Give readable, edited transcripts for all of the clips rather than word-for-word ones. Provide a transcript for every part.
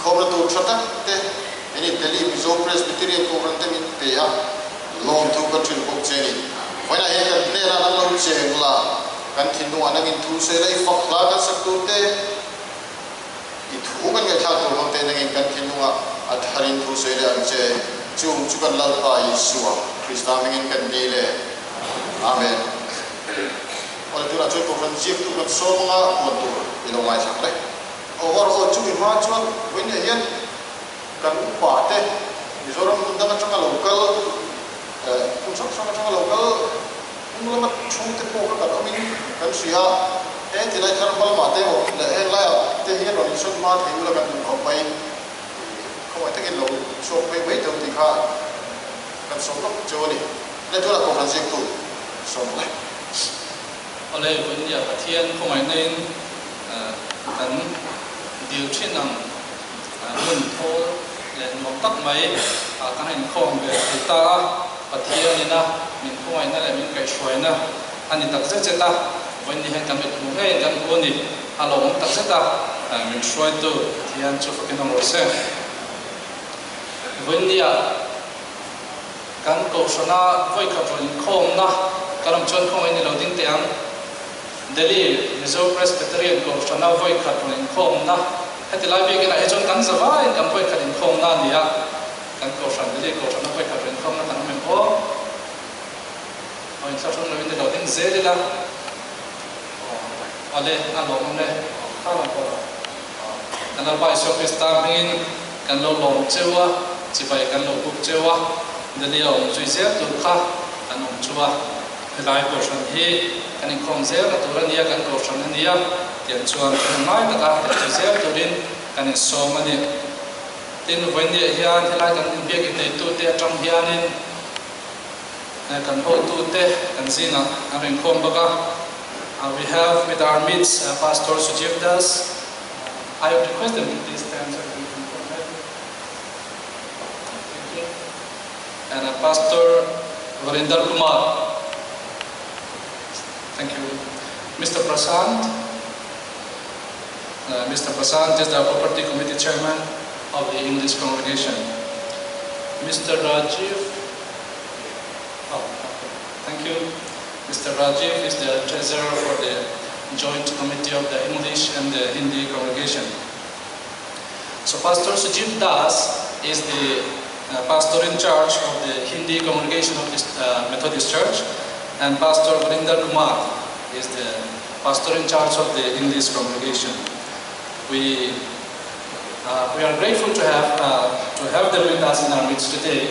inkhawmna tu thata te ini Delhi Mizo Presbyterian Conference min te a long tu ka thil bok cheni waina he kan ne la lo chengla kan thinu anangin thu se lai fakla kan saktu te I thu kan ga thla tu hong te nangin kan thinu a tharin thu se le ang che chung chukan lalta Yeshua Krista mingin kan ni le amen ol tu la choi conference jip tu kan so nga motu ilo mai sak le overall chu ki ma chuan when hian kan pa te mizoram dang changa local kun changa local mula mat chung te po ka ka min kan sia e ti lai thar mal ma te ho le e la te hian ron shot ma the mula kan ko pai ko ai te ke lo so pe wei te ti kha kan som lo choni le tu la conference tu som le ole kun ya pathian ko mai nen kan điều trên năng nguồn thô lên một tắc máy các hành khom về người ta và thiên na mình không ai na là mình cái xoay na anh đi tập rất ta vấn đề hành cảm nhận của người cảm quan đi alo mình tập rất ta mình xoay tu thì anh chụp cái nòng rose vấn đề kan cầu sana với các phần khom na các làm chân không ai đi đầu tiên tiếng Delhi Mizo Presbyterian cầu sana với các phần khom na hãy tìm lại việc cái này cho cắn giờ vai cảm thấy cái inkhawm na nia cắn cầu sản để cầu sản nó phải cái inkhawm na thằng mình có rồi sao chúng mình đầu tiên dễ đi là ở đây ăn lẩu hôm nay khá là có cái là bài số Krista mình cái lẩu lẩu chơi wa chỉ phải cái lẩu cục chơi wa để đi ông chơi dễ tụt khá anh ông chua cái lại cầu sản hi cái inkhawm dễ là tụt ra nia cái cầu sản nia tiền chuan cái mai tất cả cái dễ tụt đến cái số mà đi tin vấn đề hiền thì lại cần biết cái này tu te trong hiền nên cần hỗ tu te cần gì nào anh em không baka we have with our midst Pastor Sujivdas. I would request them to please stand so we can connect. And Pastor Varinder Kumar. Thank you. Mr. Prasant. Mr. Prasant is the Property Committee Chairman of the English congregation. Mr. Rajiv. Oh, thank you. Mr. Rajiv is the treasurer for the joint committee of the English and the Hindi congregation. So Pastor Sujiv Das is the pastor in charge of the Hindi congregation of the Methodist Church, and Pastor Varinder Kumar is the pastor in charge of the English congregation. We are grateful to have them with us in our midst today,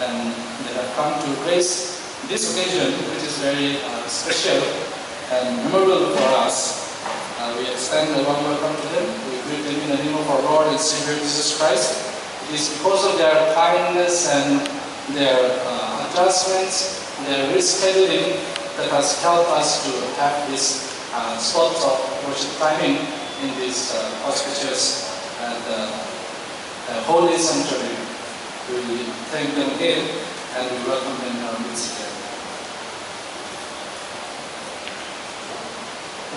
and they have come to grace this occasion, which is very special and memorable for us. We extend a warm welcome to them. We greet them in the name of our Lord and Savior Jesus Christ. It is because of their kindness and their adjustments, their rescheduling that has helped us to have this slots of worship timing in this auspicious and holy sanctuary. We thank them again and we welcome them in our midst again.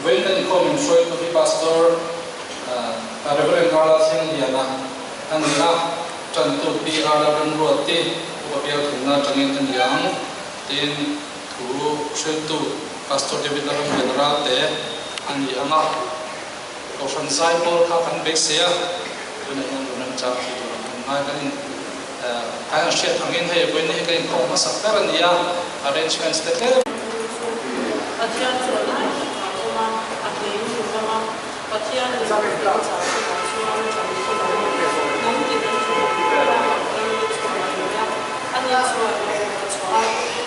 When the inkhawm Hruaitu to be pastor, Rev R Lalthlengliana, and na chantu pi Lalramliana, Bialtu na changin tanni tin Thuhriltu pastor Bialtu Ralte, and anga kausan sai por kha kan beksia tuna yang runang cha ki to ngai kan kan share thangin he when he kan ko masakar ania arrangements te kle Patian chona kuma akli kuma patian ni ba ka cha cha chona cha ni ko nam ki ta chona ani chona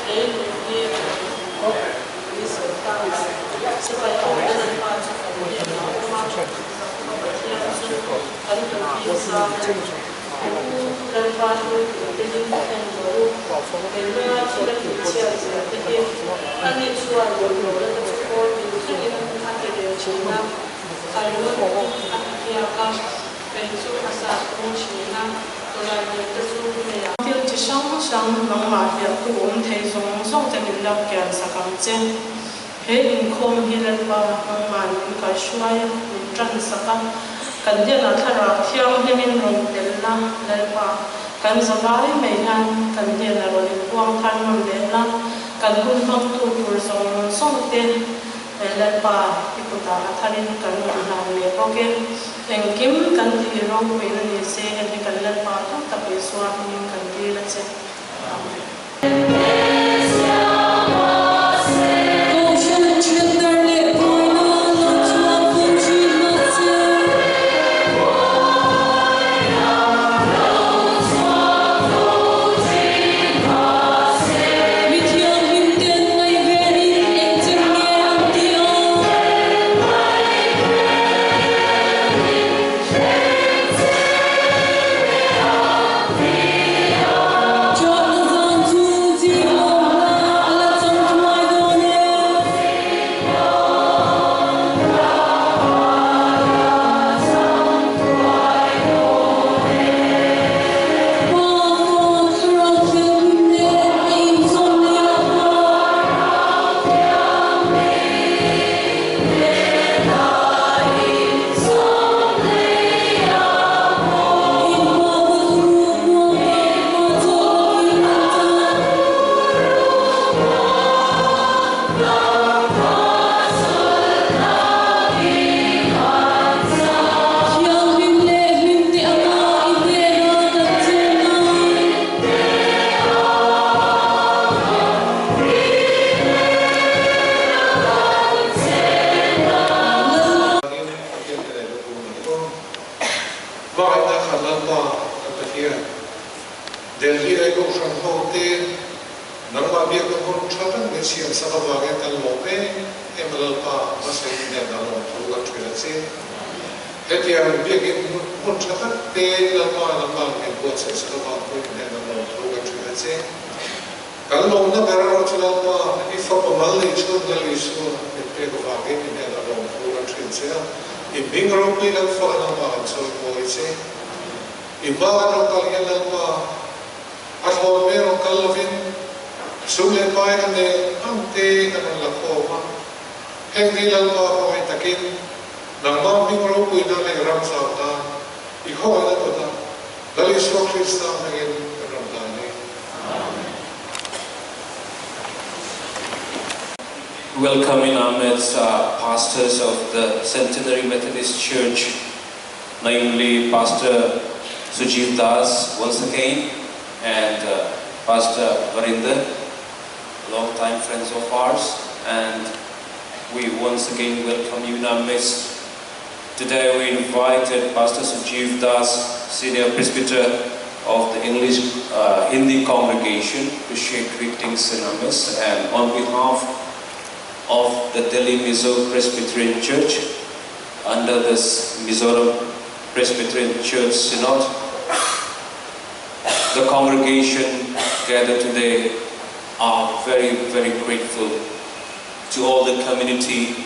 e ni ni so ta se pa ko na pa cha he inkhawm hi lalpa man ka shwaya tran saka kan dia na thara thiam hemin ron lalpa kan zabai mai han kan te na ro le puang than mon le la kan hun bang tu tur song song te lalpa iputa atharin kan mon na le poke eng kim kan ti ro pe na ni se he kan lalpa to ta pe swa ni kan ti la che Welcome in our midst pastors of the Centenary Methodist Church, namely Pastor Sujit Das once again and Pastor Varinder, long-time friends of ours, and we once again welcome you in our midst. Today we invited Pastor Sujit Das, Senior Presbyter of the English Hindi congregation, to share greetings in our midst, and on behalf of the Delhi Mizo Presbyterian Church, under this Mizoram Presbyterian Church Synod, the congregation gathered today are very, very grateful to all the community,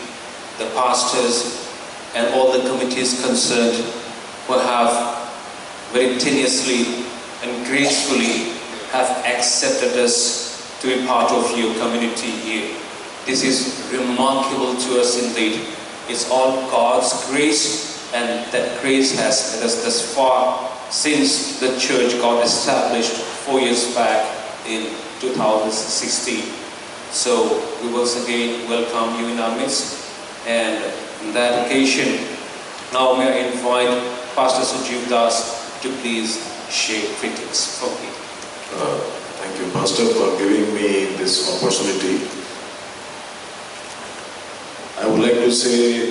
the pastors, and all the committees concerned who have very tenuously and gracefully have accepted us to be part of your community here. This is remarkable to us indeed. It's all God's grace, and that grace has led us thus far since the church got established 4 years back in 2016. So we once again welcome you in our midst, and on that occasion, now may I invite Pastor Sujit Das to please share greetings from me. Thank you, Pastor, for giving me this opportunity. I would like to say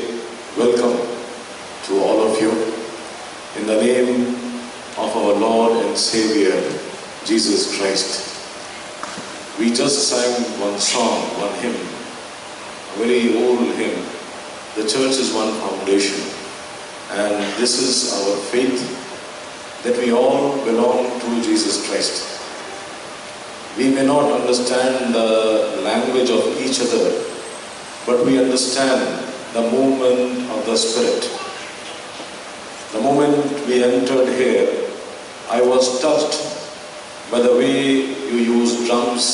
welcome to all of you in the name of our Lord and Savior, Jesus Christ. We just sang one song, one hymn, a very old hymn. The church is one foundation, and this is our faith that we all belong to Jesus Christ. We may not understand the language of each other, but we understand the movement of the Spirit. The moment we entered here, I was touched by the way you use drums,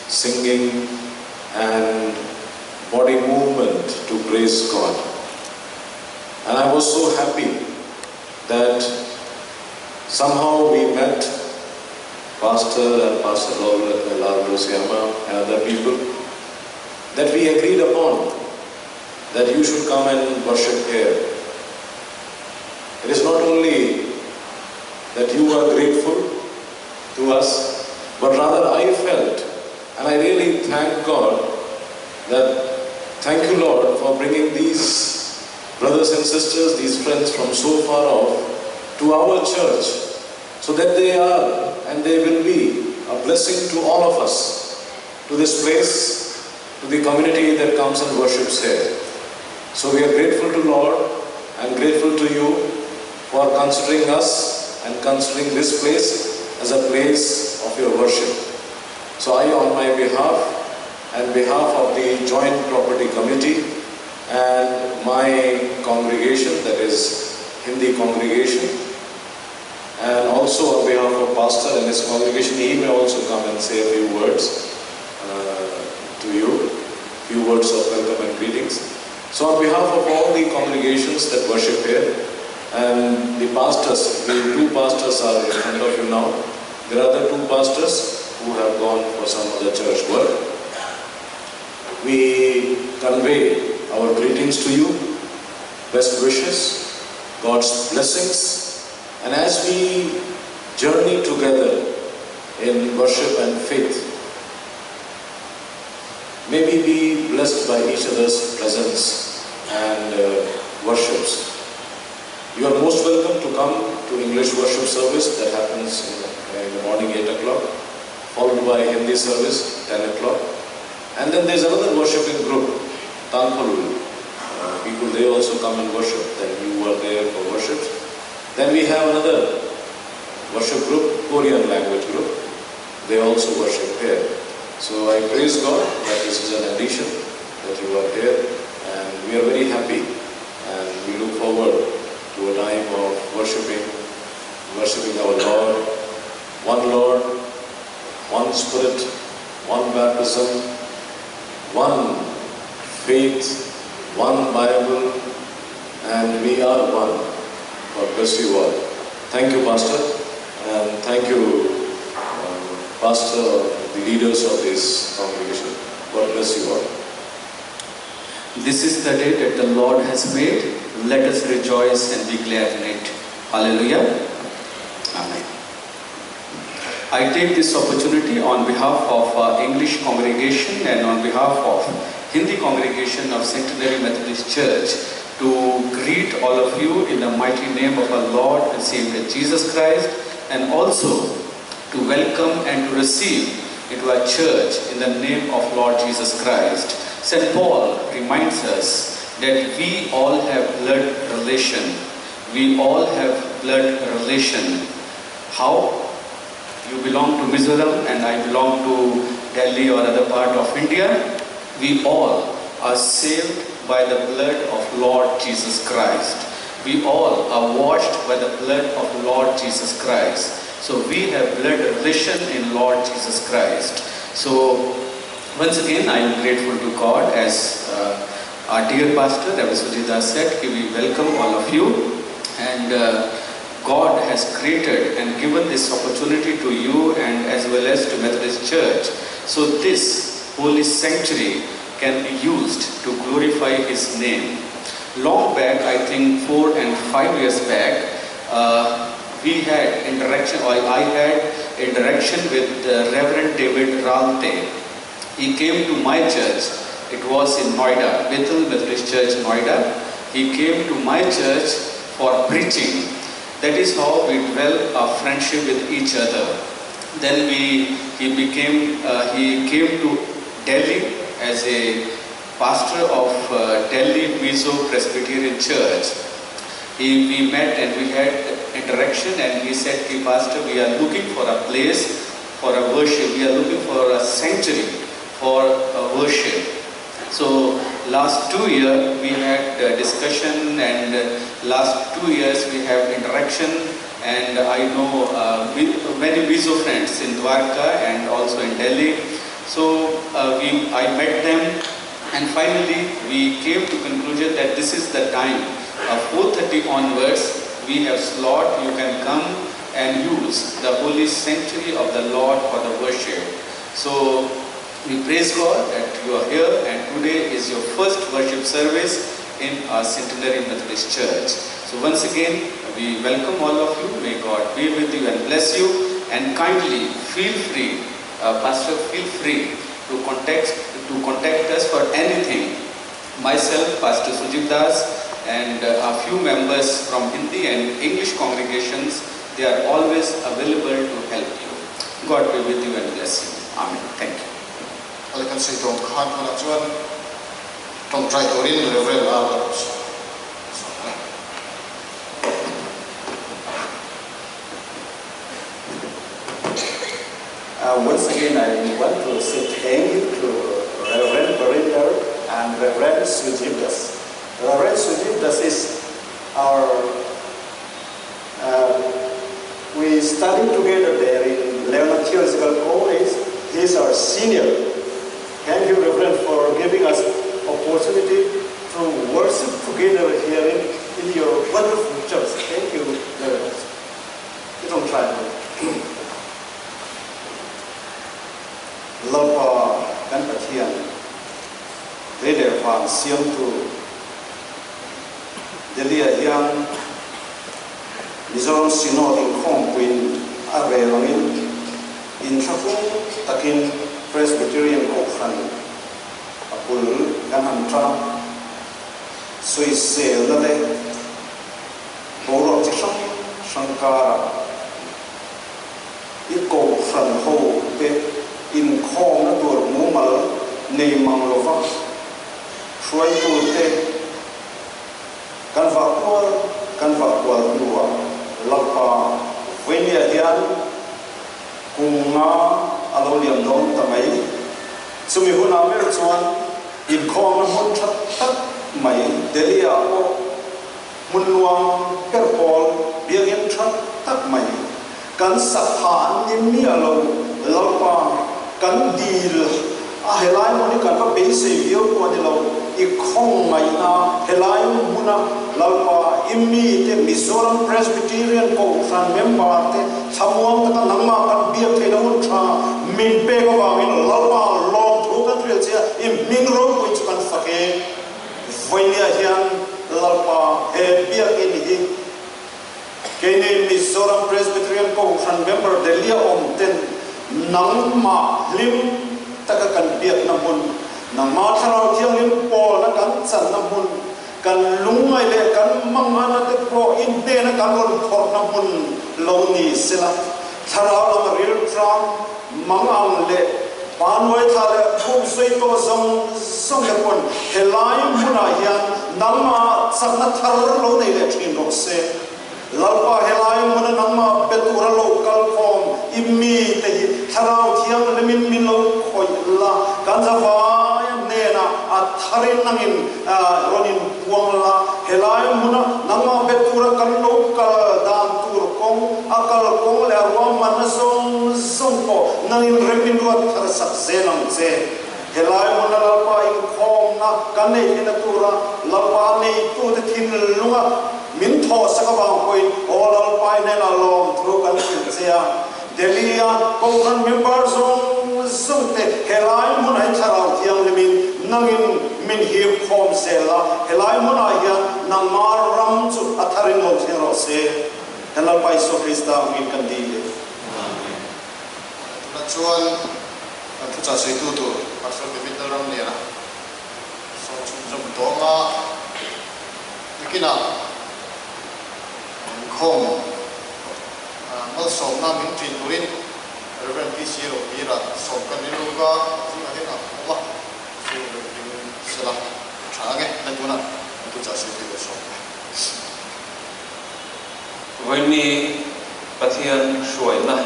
singing, and body movement to praise God. And I was so happy that Somehow we met Pastor and Pastor Lalramliana and other people, that we agreed upon that you should come and worship here. It is not only that you are grateful to us, but rather I felt, and I really thank God, that thank you Lord for bringing these brothers and sisters, these friends from so far off to our church, so that they are and they will be a blessing to all of us, to this place, to the community that comes and worships here. So we are grateful to Lord and grateful to you for considering us and considering this place as a place of your worship. So I, on my behalf and behalf of the Joint Property Committee and my congregation, that is Hindi congregation, and also on behalf of Pastor and his congregation, he may also come and say a few words to you, few words of welcome and greetings. So on behalf of all the congregations that worship here, and the pastors, the two pastors are in front of you now. There are the two pastors who have gone for some other church work. We convey our greetings to you, best wishes, God's blessings, and as we journey together in worship and faith, may we be blessed by each other's presence and worships. You are most welcome to come to English worship service that happens in the morning 8 o'clock, followed by Hindi service 10 o'clock. And then there's another worshiping group, Thuhriltu. People, they also come and worship. Then you are there for worship. Then we have another worship group, Korean language group. They also worship here. So I praise God that this is an addition, that you are here. And we are very happy. And we look forward to a time of worshiping our Lord, one Spirit, one baptism, one faith, one Bible, and we are one. God bless you all. Thank you, Pastor, and thank you, Pastor, the leaders of this congregation. God bless you all. This is the day that the Lord has made. Let us rejoice and be glad in it. Hallelujah. Amen. I take this opportunity on behalf of English congregation and on behalf of Hindi congregation of Centenary Methodist Church to greet all of you in the mighty name of our Lord and Savior Jesus Christ, and also to welcome and to receive into our church in the name of Lord Jesus Christ. St. Paul reminds us that we all have blood relation. We all have blood relation. How? You belong to Mizoram and I belong to Delhi or other part of India. We all are saved by the blood of Lord Jesus Christ. We all are washed by the blood of Lord Jesus Christ. So we have blood relation in Lord Jesus Christ. So once again, I am grateful to God, as our dear pastor, Rev R said, we welcome all of you, and God has created and given this opportunity to you and as well as to Methodist Church. So this holy sanctuary can be used to glorify His name. Long back, I think 4 and 5 years back, we had interaction, or I had interaction with Reverend David Ralte. He came to my church. It was in Noida, Bethel Methodist Church, Noida. He came to my church for preaching. That is how we developed our friendship with each other. Then he came to Delhi as a pastor of Delhi Mizo Presbyterian Church. We met and we had interaction, and he said, "Hey, Pastor, we are looking for a place for a worship. We are looking for a sanctuary for a worship." So last 2 years we had discussion, and last 2 years we have interaction, and I know many Mizo friends in Dwarka and also in Delhi. So I met them, and finally we came to conclusion that this is the time. 4:30 onwards we have slot. You can come use the holy sanctuary of the Lord for the worship. So we praise God that you are here, and today is your first worship service in our Centenary Methodist Church. So once again, we welcome all of you. May God be with you and bless you. And kindly feel free, Pastor, feel free to contact us for anything. Myself, Pastor Sujit Das, and a few members from Hindi and English congregations, they are always available to help you. God be with you and bless you. Amen. Thank you. Rev R. Once again, I want to say thank you to Rev R and Rev Sujibdas. Rev Sujibdas is our, we studied together there in Leona Theological College. He is our senior. Thank you, Reverend, for giving us opportunity to worship together here in your wonderful church. Thank you, Reverend. You don't try to. Love Ganpatian, Reder Fan Siam to Delia Yang, Mizoram Synod Inkhawm Queen Arvelangin, Inkhawm Takin Presbyterian Okhan, Apul Ganantra, Suisse Lade, Boro Tisham, Shankara, Iko Fran Ho Pe. Inkhawmna tur mumal nei manglova Hruaitu te kanva kwal nuwa lapa venia hian kunga aloliam don tamai sumi huna mer chuan inkhawmna hun that mai delia o munwang perpol biangin that mai kan sakhan nimmi alo lapa kan deal helai moni kan pa base view ko de lo ikhong mai na helai muna lalpa immi te Mizoram Presbyterian ko san member te chamuang ta nangma kan bia the na tha min pe ko ba min lalpa long thu kan thil che im min ro ko kan fake voinia hian lalpa he bia ke ni kene Mizoram Presbyterian ko san member de lia om ten nang ma lim taka kan biak na mun nang ma tharau thiang lim pol na kan chan na mun kan lungai le kan mangana te pro in de na kan ron thor na mun lo ni sila tharau la ril tram mangang le panwai thale thu sei to som le pon helai muna hian nang ma sakna thar lo nei le thin ro se lalpa helai muna nang ma betura local form immi te tharau thiang le min lo khoi la kanzawa nena a tharin nangin ronin puangla helai muna nangma betura kan local dam tur kong akal kong le rom man song po nangin remin ro thar sak zenang che helai muna lalpa inkhawmna kan nei ina tura lalpa nei tu te thin lunga min tho sakawang koi all pai nena lom thru kan chia Delia Kogan member zong te helai mun ai tharau thiang lemin nangin min hi khom sela helai mun ai ya nang mar ram chu atharin lo thero se helai pai so Krista min kan di le na chuan an thu cha sei tu pastor David Lalramliana so chum to ma ikina khom mal som na min tin turin Rev PC ro pira som kan ni luga ji ade na ma so tin sala thage na tuna tu cha se ti so when ni pathian shoi na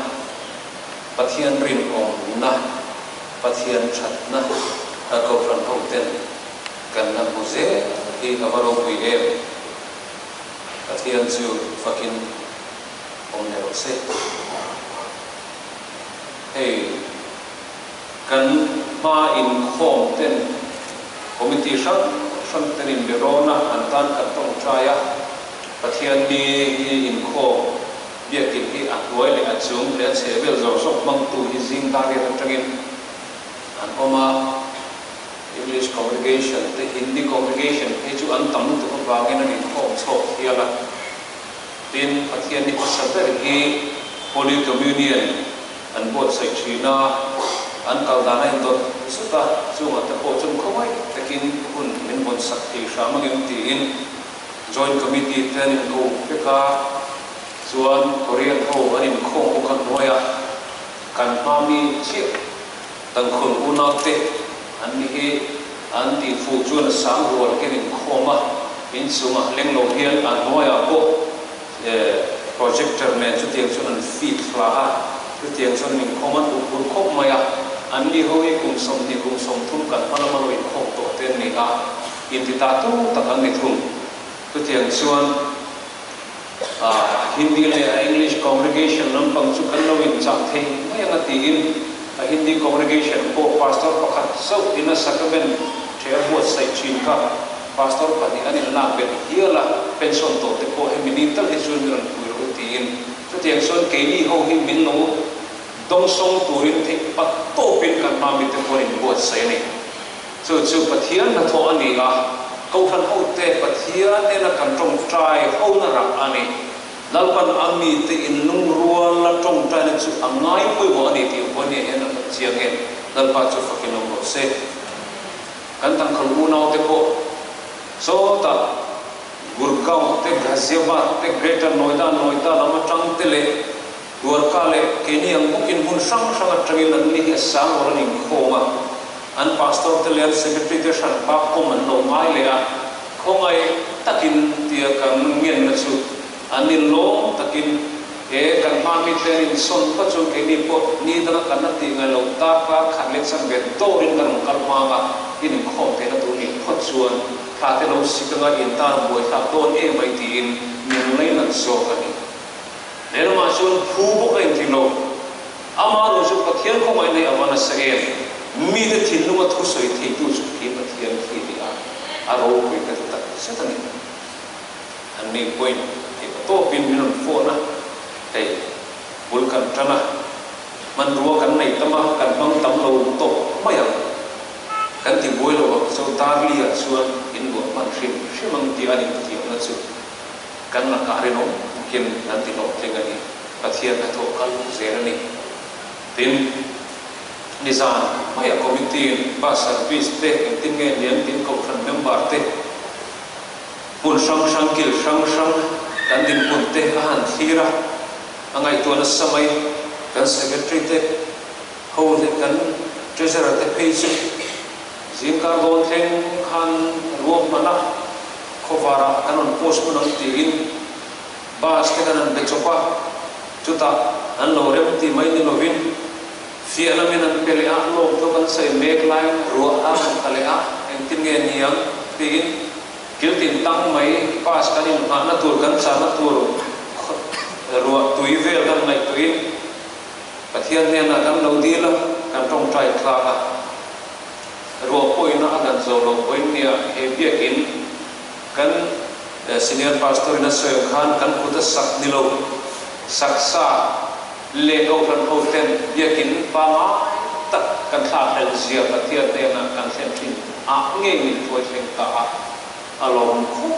pathian rin om na pathian chat na ko fran hoten kan na muze hi hamaro pui em pathian chu fakin om ne ro se hey kan ma in khom ten committee shan tenin berona antan kan tong chaya pathian ni in khom biakin hi a Hruai le achung le chebel zo sok mang tu hi jing ta ge tangin an oma English congregation the Hindi congregation he chu an tam tu ba ge na ni khom chok hiala tin pathian ni pasaber hi Holy Communion an bot sai china an kaldana in dot suta chunga ta ko chung khomai takin hun min bon sak ti shamangin ti in joint committee training go peka chuan Korean ho anin khong ko kan noya kan mami chi tang khun una te an ni he an ti fu chuan sang rol kenin khoma in chunga lenglo hian an noya ko projector ne chu tiang chuan an feed fla chu tiang chuan min khoman u khop maya an ni ho hi kum som thum kan panamaloi khop to ten ni a in ti ta tu takan ni thum chu tiang chuan Hindi le English congregation lampang chu kan lawin chak thei mai anga ti in a Hindi congregation ko pastor pakhat so in a sacrament thea buat sai chin ka pastor pani ani na ben hiala pension to te ko heminital isun ran puiro ti in chu tiang chuan ke ni ho hi min lo dong song turin the pat to pin kan ma mi te ko in buat sai ni chu pathian na tho ani ga câu thân hậu tệ và thiên nên là cần trồng trai hậu là rạc ani lalpan ami te in lung ruan la trồng trai nên sự ngay quay bộ ani thì có nhẹ là chiang hen lalpa cho phát hiện lòng se kan tăng khẩu nào te ko so ta Gurgaon te Ghaziabad te Greater Noida lama trăng te le Dwarka le kini ang bukin hun sang trangin nan ni sang orang ni khoma an pastor te le secretary te shan pa ko man lo mai le a khongai takin tia kan ngien na chu anin lo takin e kan ma mi te in son pa chu ke ni po ni da kan na ti ngai lo ta ka khan le sang be to rin kan kal ma ga in khom te na tu ni phot chuan kha te lo sikanga in ta boi tha ton e mai ti in min lai na so ka ni le ma chuan phu bo ka in ti lo ama lo chu pathian ko mai nei amana sa e mi de thin lu ma thu soi thei tu chu ki pathian ki ti a ro ko ka ta sa ta ni an ni point e to pin min fo na ei bul kan tana man ruwa kan nei tama kan bang tam lo to mai a kan ti boi lo so tar li a chuan in bo man shrimang ti ani ti na chu kan na ka re no kin nan ti no tlenga ni pathian na tho kal zera ni tin nizan maya committee ba service te tin nge lian tin ko khan member te pun sang kil sang kan din pun te han thira angai to na samai kan secretary te ho le kan treasurer te page jin ka gon theng khan ruam mana khowara kanon post mun ti in bas te kanan be chopa chuta an lo rem ti mai ni lovin fi alamen an pele a lo to kan sai make line ro a kale a en tin nge niang tin kil tin tang mai pas kanin ma na tur kan sa na tur ro tui vel kan nai tuin pathian ne na kan lo di la kan tong trai kha ka ro poi na an zo lo poi nia he bia in kan senior pastor na soy khan kan ku ta sak ni lo saksa le go kan hotel yakin pa ma tak kan tha hel zia pathian ne na kan sen thin a nge ni thoi thleng ta a lom khu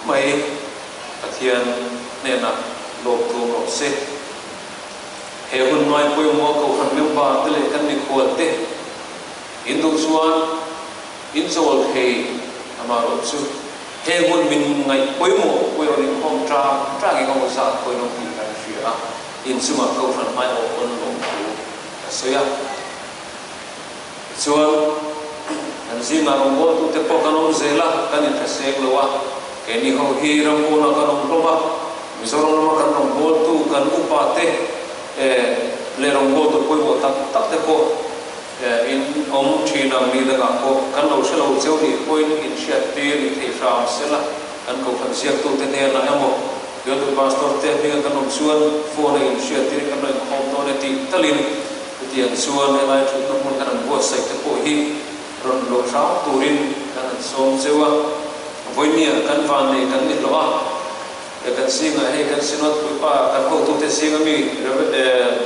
mai pathian ne na lo tu ro se he hun noi poi mo ko kan mem ba te le kan ni khol te in du chuan in chol he amaro chu he hun min ngai poi mo poi ron khom tra ngi ngau sa poi no ki kan sia in suma ko fan mai o on long ku so ya chuan an zi na ro tu te po kanom zela kan in thasek lowa ke ni ho hi ram ko na kanom lowa mizoram ma kan rom bol tu kan upa te le rom bol tu poi bo tak te po in om thina mi da ko kan lo se lo cheu ni poi in sia te ni thei ram sela kan ko fan sia tu te ne na amo yo tu pastor te mi kan om suan fo ne in sia te kan lo khom to ne ti talin ti an suan ne lai thu mun kan bo sai te po hi ron lo sa turin kan som sewa voinia kan van ne kan ni lo a kan singa he kan sinot pa kan ho tu te singa mi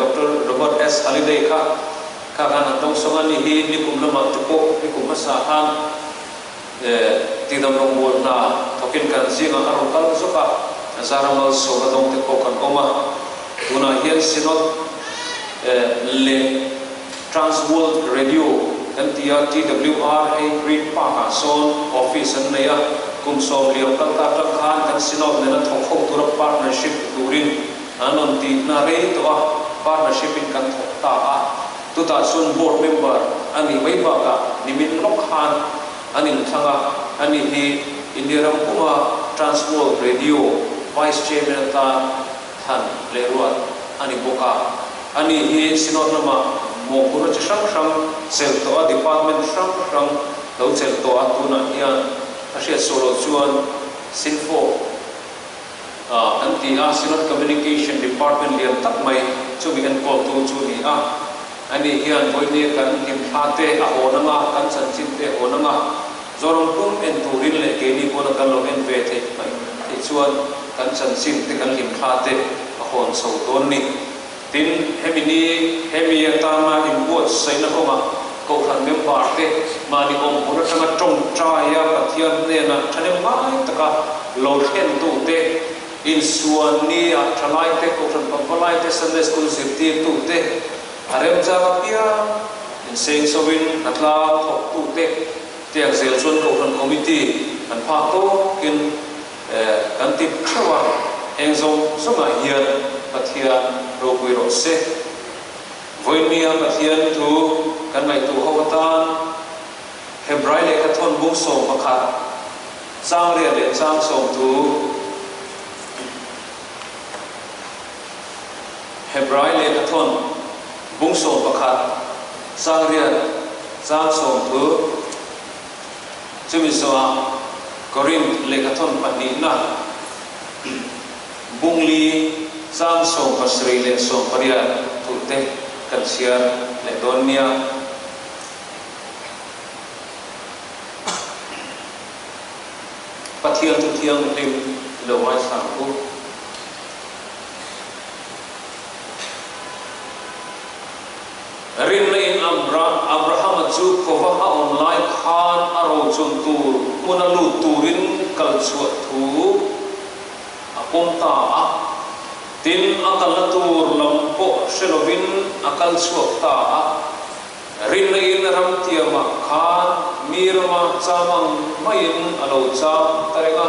Dr. Robert S Holiday ka kan tong songa ni hi ni kum lama tupo ni kum sa han ti dam rong bol na tokin kan singa arong kal so ka zaramal so dong te ko kan oma tuna hian sinot le Trans World Radio kan tia TWR a Green Park son office an neya kum som liam kal ta khan kan sinot ne na thok khok tur partnership turin anon ti na re to partnership in kan thok ta a tu ta sun board member ani mai ba ka nimin lok khan ani thanga ani hi India ram kuma Trans World Radio vice chairman ta than le ruat ani boka ani hi sinot nama mo pura chang chang sel to department chang lo sel to atuna hian asia solo chuan sinfo anti sinot communication department liam tak mai chu bi an call to chu ni ani hian boine kan kim thate a honanga kan chan chin te honanga zorong kum en turin le ke ni bona kan lo en ve the mai chuan kan chan chin te kan lim thate a hon so don ni tin hemi atama in bot saina koma ko khan mem parte mani om pura tanga tong traya pathian ne na thane mai taka lo khen tu te in suan ni a thalai te ko khan papalai te Sunday school sirti tu te arem jawa pia in seng sowin atla thok tu te tiang zel chon ko khan committee an pha to kin kan tip chawa engzong songa hian pathian ro pui ro se voinia pathian tu kan mai tu hawatan hebrai le kathon bung som pakha sang ria le sang som tu hebrai le kathon bung som pakha sang ria sang som tu chumi so korin le kathon pani na bungli sang som pasri le som paria tu te kan sia le donia pathian tu thiang lim lo wai sang ku rin in Abraham chu khova ha online khan aro chun tur munalu turin kal chuat thu apom ta tin akal tur lampo shelovin akal chuak ta rin in ram tiama khan mirma chamang main alo cha tarenga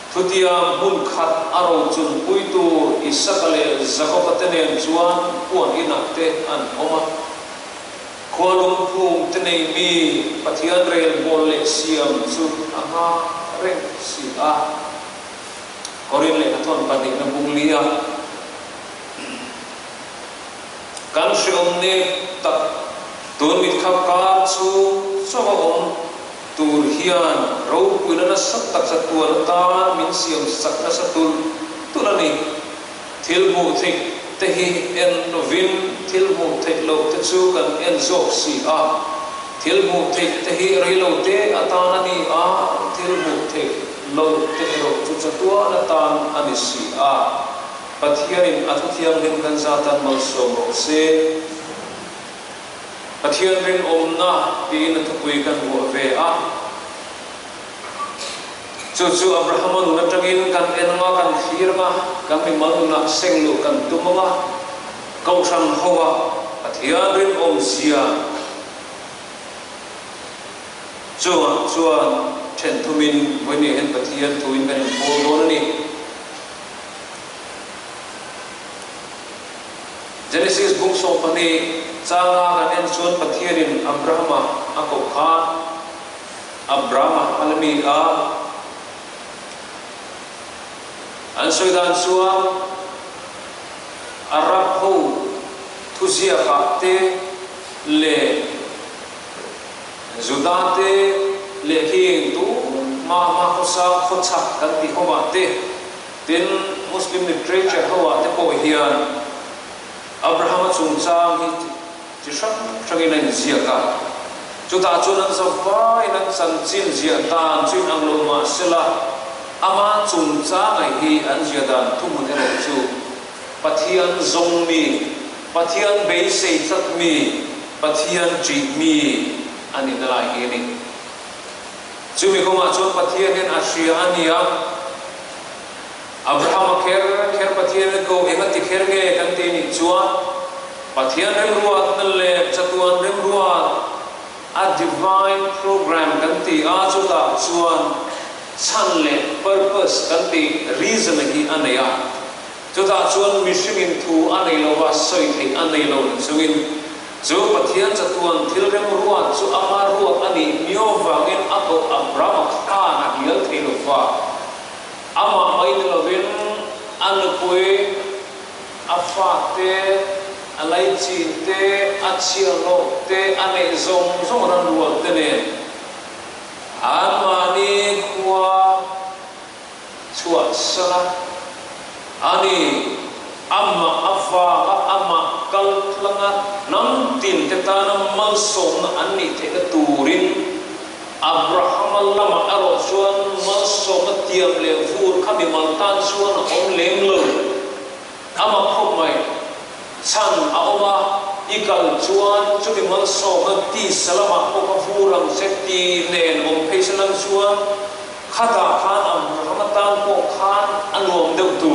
thutia bun khat aro chun puitu isakale zakopatene chuan puan inakte an oma khwalum phum tenei mi pathian rel bol le siam chu anga reng si korin le kathon padik na bunglia kan shom ne tak tun mit khap ka chu chawom tur hian ro puina na sak tak satuan ta min siam sak na satul tulani thilmu thik te hi en novin thilmu thik lo te chu kan en zok si thilmu thik te hi rilo te atana ni thilmu thik lo te ro chu chatua na tan ani si pathian athiam lim kan zatan mal so ro se pathian rin omna tin thupui kan wo ve chu Abraham na tangin kan enma kan firma kan mi maluna senglu kan tumama kau sang hawa pathian rin om sia chuan then thumin voini hen pathian thuin kan bol don ni Genesis book so pani changa kan en chuan pathianin Abrahama akokha Abrahama almi an soidan chuan arab ho thuzia ka te le zudate le hing tu ma khosa khocha kan ti homa te tin muslim literature hawa te ko hian Abraham chung chang hi chi sang in zia ka chu ta chu nan so vai nan san chin zia tan chin ang lo ma sela ama chung cha ngai hi an ziadan thumun ero chu pathian zong mi pathian be sei chat mi pathian ji mi ani dala hi ni chu mi koma chu pathian hen asia ania Abraham kher pathian ko engati kher nge kan te ni chuan pathian rem ruat na le chatuan rem ruat a divine program kan ti a chu ta chuan chan le purpose kan ti reason hi anaya chu ta chuan mission in thu anei lo wa soi thei anei lo chuin chu pathian chatuan thil rem ruat chu ama ruat ani mio wangin apo Abraham ka na hial thei lo wa ama mai lovin an pui afate alai chin te achia lo te ane zong zong ran ruat te ne amani kwa chuat sala ani amma afa amma kal tlanga nam tin te ta nam mal som na ani te ka turin Abraham lama aro chuan mal som na tiam le fur khami mal tan chuan om lem lo ama khop mai chan aoma ikal chuan chuti mal som na ti salama ko ka furang seti nen om peisalan chuan khata khan Abraham tan ko khan anom deu tu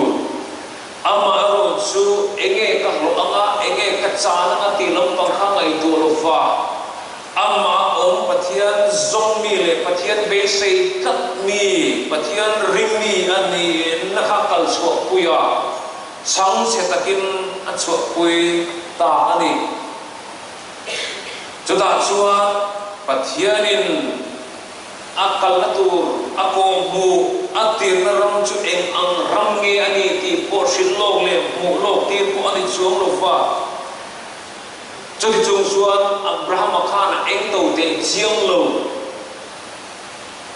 ama aro chu enge ka lo anga enge ka chan anga ti lam pang kha ngai tu lo fa ama om pathian zong mi le pathian be sei kat mi pathian rim mi ani na kha kal chu puya sang se takin a chu pui ta ani chu ta chuan pathianin akal natur ako mu atir na ram chu eng ang ram nge ani ti portion log le mu log ti po ani chuang lo fa chu ti chung chuan Abraham khana eng to te chiang lo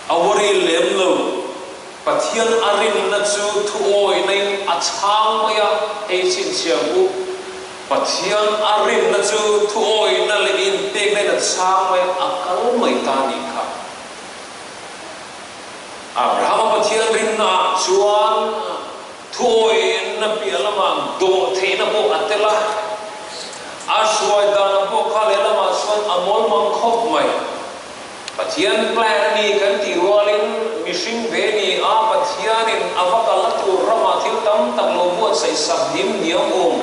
awari lem lo pathian arin na chu thu oi nei a chang maya ei chin chiang u pathian arin na chu thu oi na le in te nei na chang maya akal mai ta ni kha Abraham pathian rin na chuan thoi na pialama do the na bo atela ashwai da na bo kha le lama chuan amol mang khop mai pathian plan ni kan ti rolin mishing ve ni a pathian in avakal tu rama thil tam tak lo buat sai sab dim niam om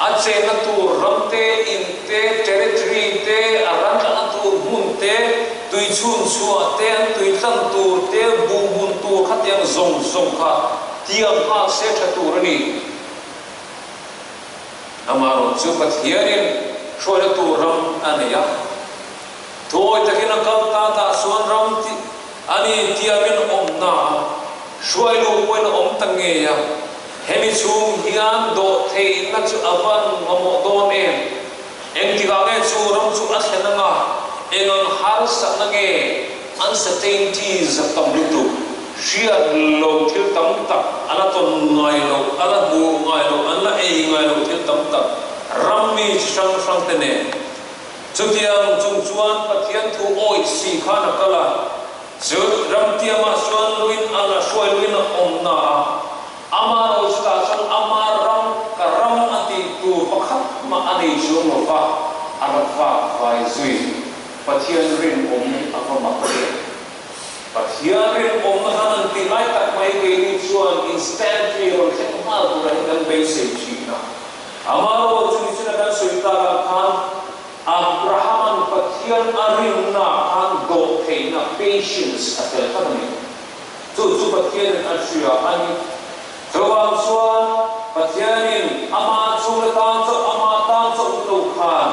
a che na tu ramte in te territory te aran na tu hun te tui chun chua te tui tlan tur te bu bun tur khat yang zong zong kha tiam ha se tha tur ni amaro chu pathianin shoi tu ram anaya thoi takina kal ta suan ram ti ani tiamin omna shoi lu poin om tange ya hemi chung hian do thei na chu avan ngamo don em ti ga nge chu ram chu a thenanga engang har sa nange uncertainties of Thuhriltu shia lo thil tam tak ala ton ngai lo ala bu ngai lo ala ei ngai lo thil tam tak rammi sang sang tene chutiang chung chuan pathian thu oi si khana kala chu ram tiama chuan luin ala shoi luin omna ama ro sta sang ama ram ka ram ati tu pakhat ma ani chu no fa arafa vai zui pathian rin om apa makre pathian rin om hanan tilai tak mai ke ni chuan instantly or mal turan kan basic china amaro chunisina kan suita khan Abraham pathian arin na khan do theina patience atel khanni chu pathian ashia ani thawam chuan pathianin ama chulatan cho ama tan cho to khan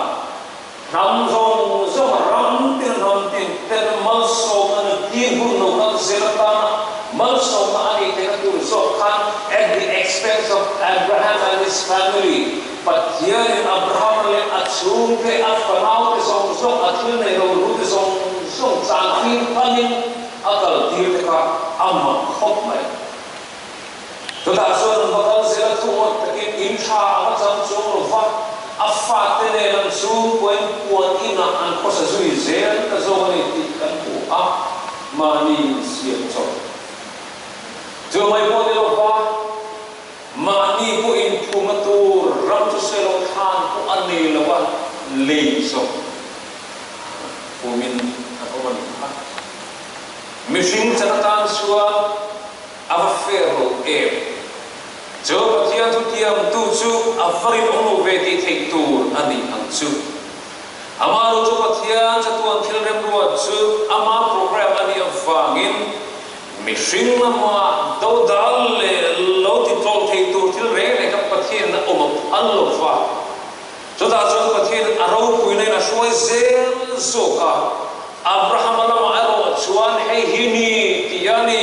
nam zong zong ram tin ten mal so an tin hu no kan zelatan mal so ani te tu so khan at the expense of Abraham and his family but here in Abraham le achung ke afanau ke song song athil nei ro ru ke song song chang hin panin akal dir ka amma khop mai to ta so bakal zelatu takin insha Allah chang chung va afate ne lan su poin puan ina an khosa zui zel ka zo ni ti kan ku a mani siam cho mai po ni lo fa ma ni po in phung tu ram chu se lo than po ani lo wa le so po min ko man mi sing tan suwa ava ferro e jo pathia tu tiam tu chu avarin ono ve ti thei tur ani ang chu amaro chu pathia chatuan thil rem ruwa chu ama program ani avangin mi sing ma do dal le lo ti tol thei tur thil re le ka pathia na om allo fa so da chu pathia aro pui nei na shoi zel so ka Abraham alama aro chuan hei hini tiani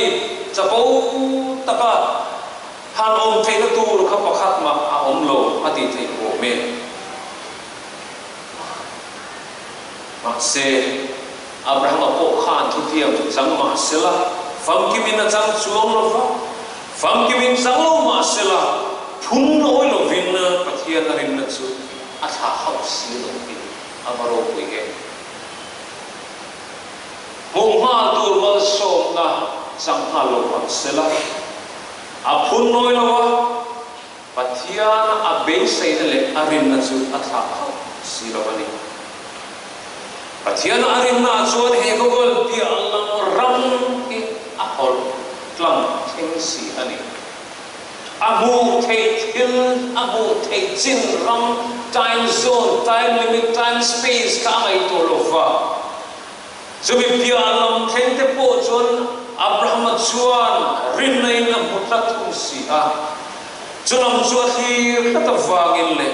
chapo taka han om thei na tur kha pakhat ma a om lo ati thei ko me ma se Abraham apo khan thu tiam thu chang ma sela fam kimin na chang chuang lo fa fam kimin chang lo ma sela phung noi lo vin na pathian na rin na chu a tha hau si lo bin amaro pui ge hong ha tur mal som na chang ha lo ma sela a phun noi lo wa pathian a be sai na le arin na chu a tha hau si lo ani pathian arin na chuan he ko gol pi allam ram ki a hol tlang thing si ani abu thei thil abu thei chin ram time zone time limit time space ka mai to lo fa so bi pi allam theng te po chuan Abraham chuan rin nei na mutat thum si a chunam chuan hi khata wangin le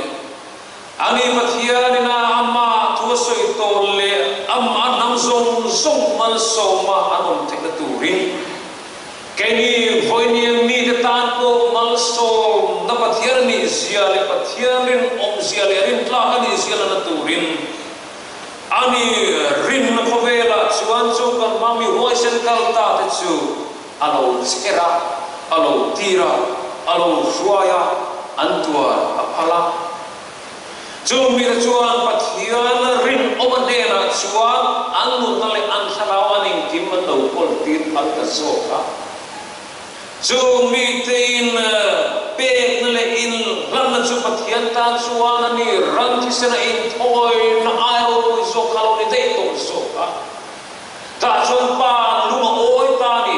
ani pathian na amma thu soi to le amma nam zong zong mal so ma anom thek na turin keni voini mi de tan ko mal so na pathian ni zia le pathian rin om zia le rin tla ka ni zia na turin ani rin na khovela chuan chu kan mami hoi sen kal ta te chu alo skera alo tira alo Hruaya antua aphala chu mi chuan pathian rin omadena chuan anu tale an thalawaning kim no kol tin al ka soka chu mi tein pe le in ram chu pathian ta chuan ani ran thi sena in thoi na ayo zo khalo ni dei to soka ta chuan pa luma oi ta ni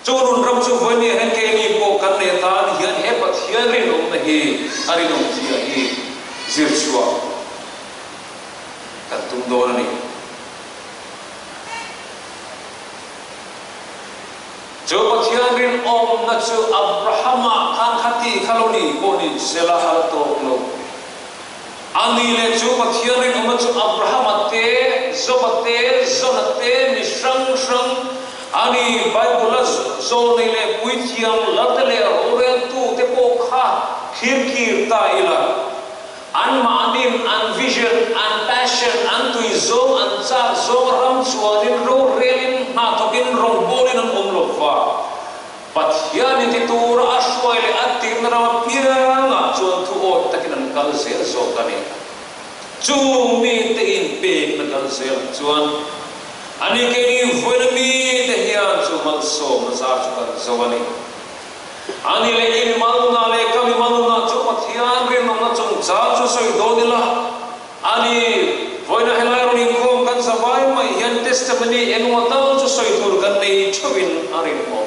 chu run ram chu voi ni hen ke ni po kan ne ta ni hian he pathian rin om na hi ari no chi hi zir chua kan tum do na ni jo pathian rin om na chu Abrahama khan khati khaloni ko ni sela hal to lo ani le chu pathian rin om chu Abrahama te zobate zonate ni shrang ani Bible zo nei le puithiam Laltle Hruaitu te po kha khir ta ila an maanim an vision an passion an tuizo an cha zo ram chuanin ro relin na tokin rong bolin an omlo fa pathian ti tur ashwai le atim na pianga chuan thu o takin an kal sel zo kani chu mi te in pe na kal sel chuan ani ke ni voina mi te hian chu mal so ma za chu kan zawani ani le in maluna le kami maluna chu pathian rin na chung cha chu soi do dila ani voina helai ron inkhawm kan savai mai hian testimony enwa tal chu soi tur kan nei thuin arin mo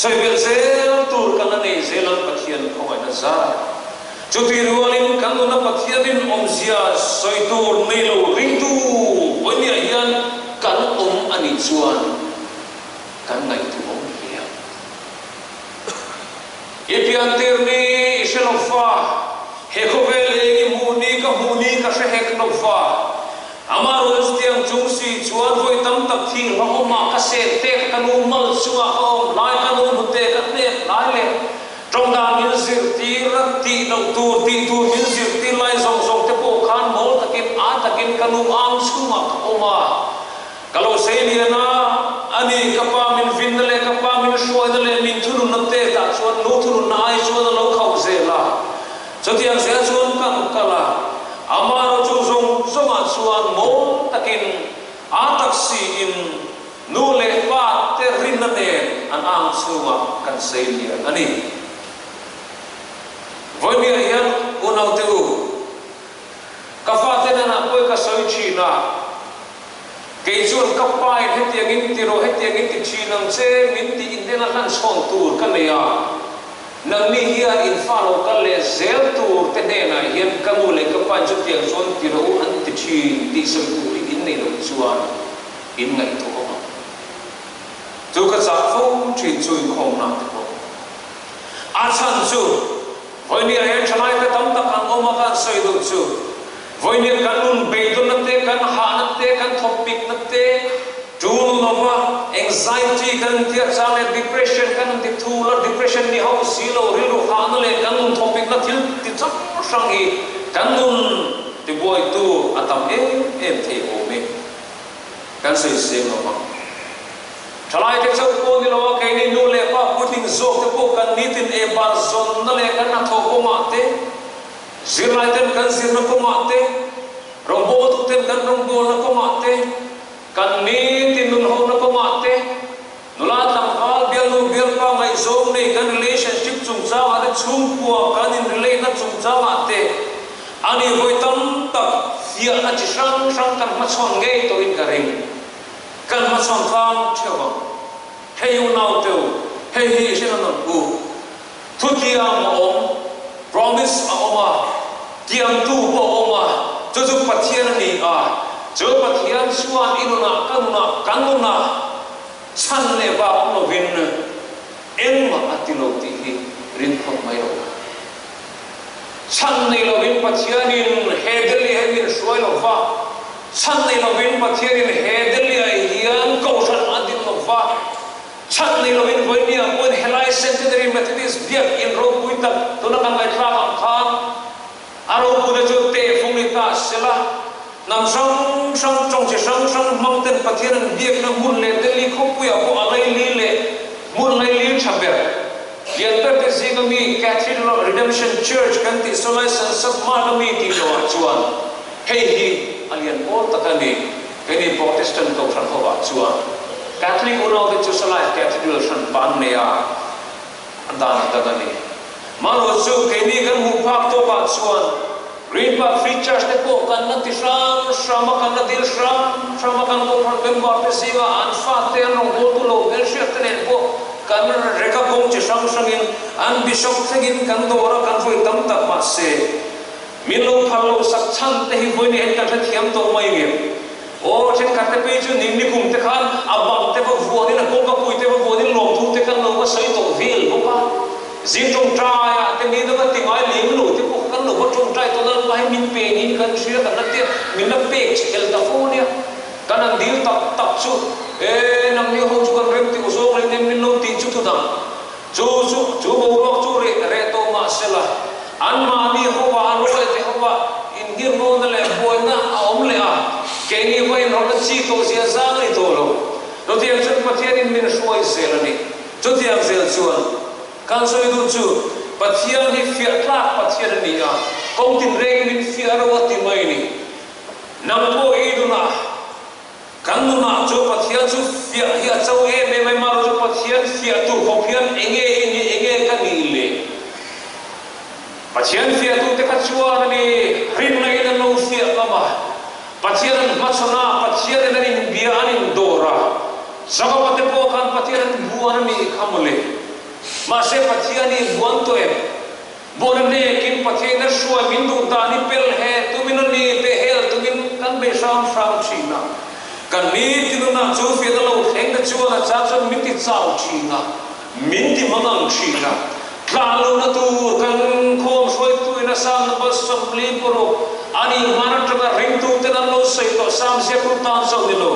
soi bel zel tur kan nei zelan pathian khawai na za chu ti rualin kan na pathian rin om zia soi tur nei lo ring tu voina hian kan ani chuan kan ngai tu om hian ipian tirni shelofa hekovel egi muni ka shehek nofa amaro stiang chungsi chuan voi tam tak thi homa ka se te kanu mal chunga om lai kanu hute ka te lai le tongda min zir ti rat ti no tu min zir ti lai zong zong te po khan mol takin a takin kanu am chunga oma kalau Liana ani kapa min vindale kapa min shuadale min thunu natte ta chuan no thunu nai chuan lo khau zela chotiang se chuan kan kala amaro chu zong zonga chuan mo takin a taksi in nu le pa te rin na ne an ang chunga kan sei lian ani vonia hian unau teu ka fa te na poi ka soi chi na ke chun ka pai hetiang in tiro hetiang in ti chi nang che min ti in dena kan son tur kan ya nang ni hian in fa lo kan le zel tur te ne na hian ka mu le ka pan chu tiang son tiro an ti chi ti soi tur in nei lo chuan in ngai to ma chu ka cha phong thin chui khom na te ko a chan chu voinia hian thanai te tam tak ang oma kan soi do chu voinia kan nun be do na te kan ha na te kan topic na te tool nova anxiety kan tia chale depression kan ti thula depression ni ho silo rilu ha na le kan nun topic na thil ti chap sang hi kan nun ti boy tu atam em the o me kan sei se no ma thalai te chau ko ni lo ke ni nu le pa putting zok te po kan nitin e bar zon na le kan na tho ko ma te zirlai ten kan zir na ko ma te rombo tu ten kan rombo na ko ma te kan nitin nun ho na ko ma te nula tam hal bialu bial pa mai zong nei kan relationship chung cha wa chung puwa kan in relate na chung cha ma te ani hoi tam tak fia na chi sang sang kan ma chon nge to in ka ring kan ma chon khang thewa hey u nau teu hey hi shin na ku thu tia ma om promise a oma tiam tu bo oma chu chu pathian ni a chu pathian suan inuna kanuna chan le ba no vin en ma atilo ti hi rin khom mai ro chan nei lo vin pathian in hedeli hemin suai lo va chan nei lo vin pathian in hedeli ai hian ko san adin lo va chan nei lo vin voinia on helai Centenary Methodist biak in ro puita to na kan lai tra khan aro pune chu te phung ni ta sela nam sang sang trong che sang sang mountain pathian biak na mun le deli khop puya ko alai li le mun lai li chaber yenter te zingami Cathedral Redemption Church kan ti solai san sab ma mi ti lo chuan hey hi alian o takani kani Protestant ko san ho ba chuan Catholic uno de chu solai Cathedral san ban ne ya dan takani maro chu kani kan hu phak to ba chuan Green Park Free Church te po kan na ti sama kan na dil sama kan ko phan member te siwa an fa te no go tu lo bel shek te ne po kan reka kong chi sang in an bishop thegin kan dora kan foi tam tak ma se milo phalo sak chan te hi voi ni en kan thiam to mai nge o chen ka te pe chu ning ni kum te khan abang te ba vuo ni na ko ka pui te ba vuo ni lom thu te kan no ka sai to vil ko pa zin trong trai a te ni da ti mai ling lu te ko kan no ko trong trai to lan mai min pe ni kan shia kan na te min na pe chel ta fo ni kan an dil tak chu e nam ni ho chu kan rem ti uso le nem min no ti chu tu dam chu bo ro chu re to ma sela an ma ni ho wa ro le te ho wa in gir no na le bo na om le a ke ni voi no na chi to sia za ni to lo no ti an chu pathian in min suai sela ni chu ti ang sel chuan kan soi du chu pathian hi fia tlak pathian ni a kong tin reng min fia ro ti mai ni nam po e du na kan nu na chu pathian chu fia hi a chau e me mai ma ro pathian fia tu ho phian enge kan ni le pathian fia tu te ka chuan ni rin nai na no fia ka ma pathian ma chona pathian na in bia anin dora saka te po kan pathian buan mi khamule ma se pathian ni buan to em bon ne kin pathian na shua min du ta ni pel he tu min ni te hel tu min kan be sam china kan ni ti na chu fi da lo theng da chu na cha chu min ti chau china min ti mangang china tlalu na tu kan khom soi tu na sam na bas sam li poro ani mana tra ring tu te na lo sai to sam se ku tan so ni lo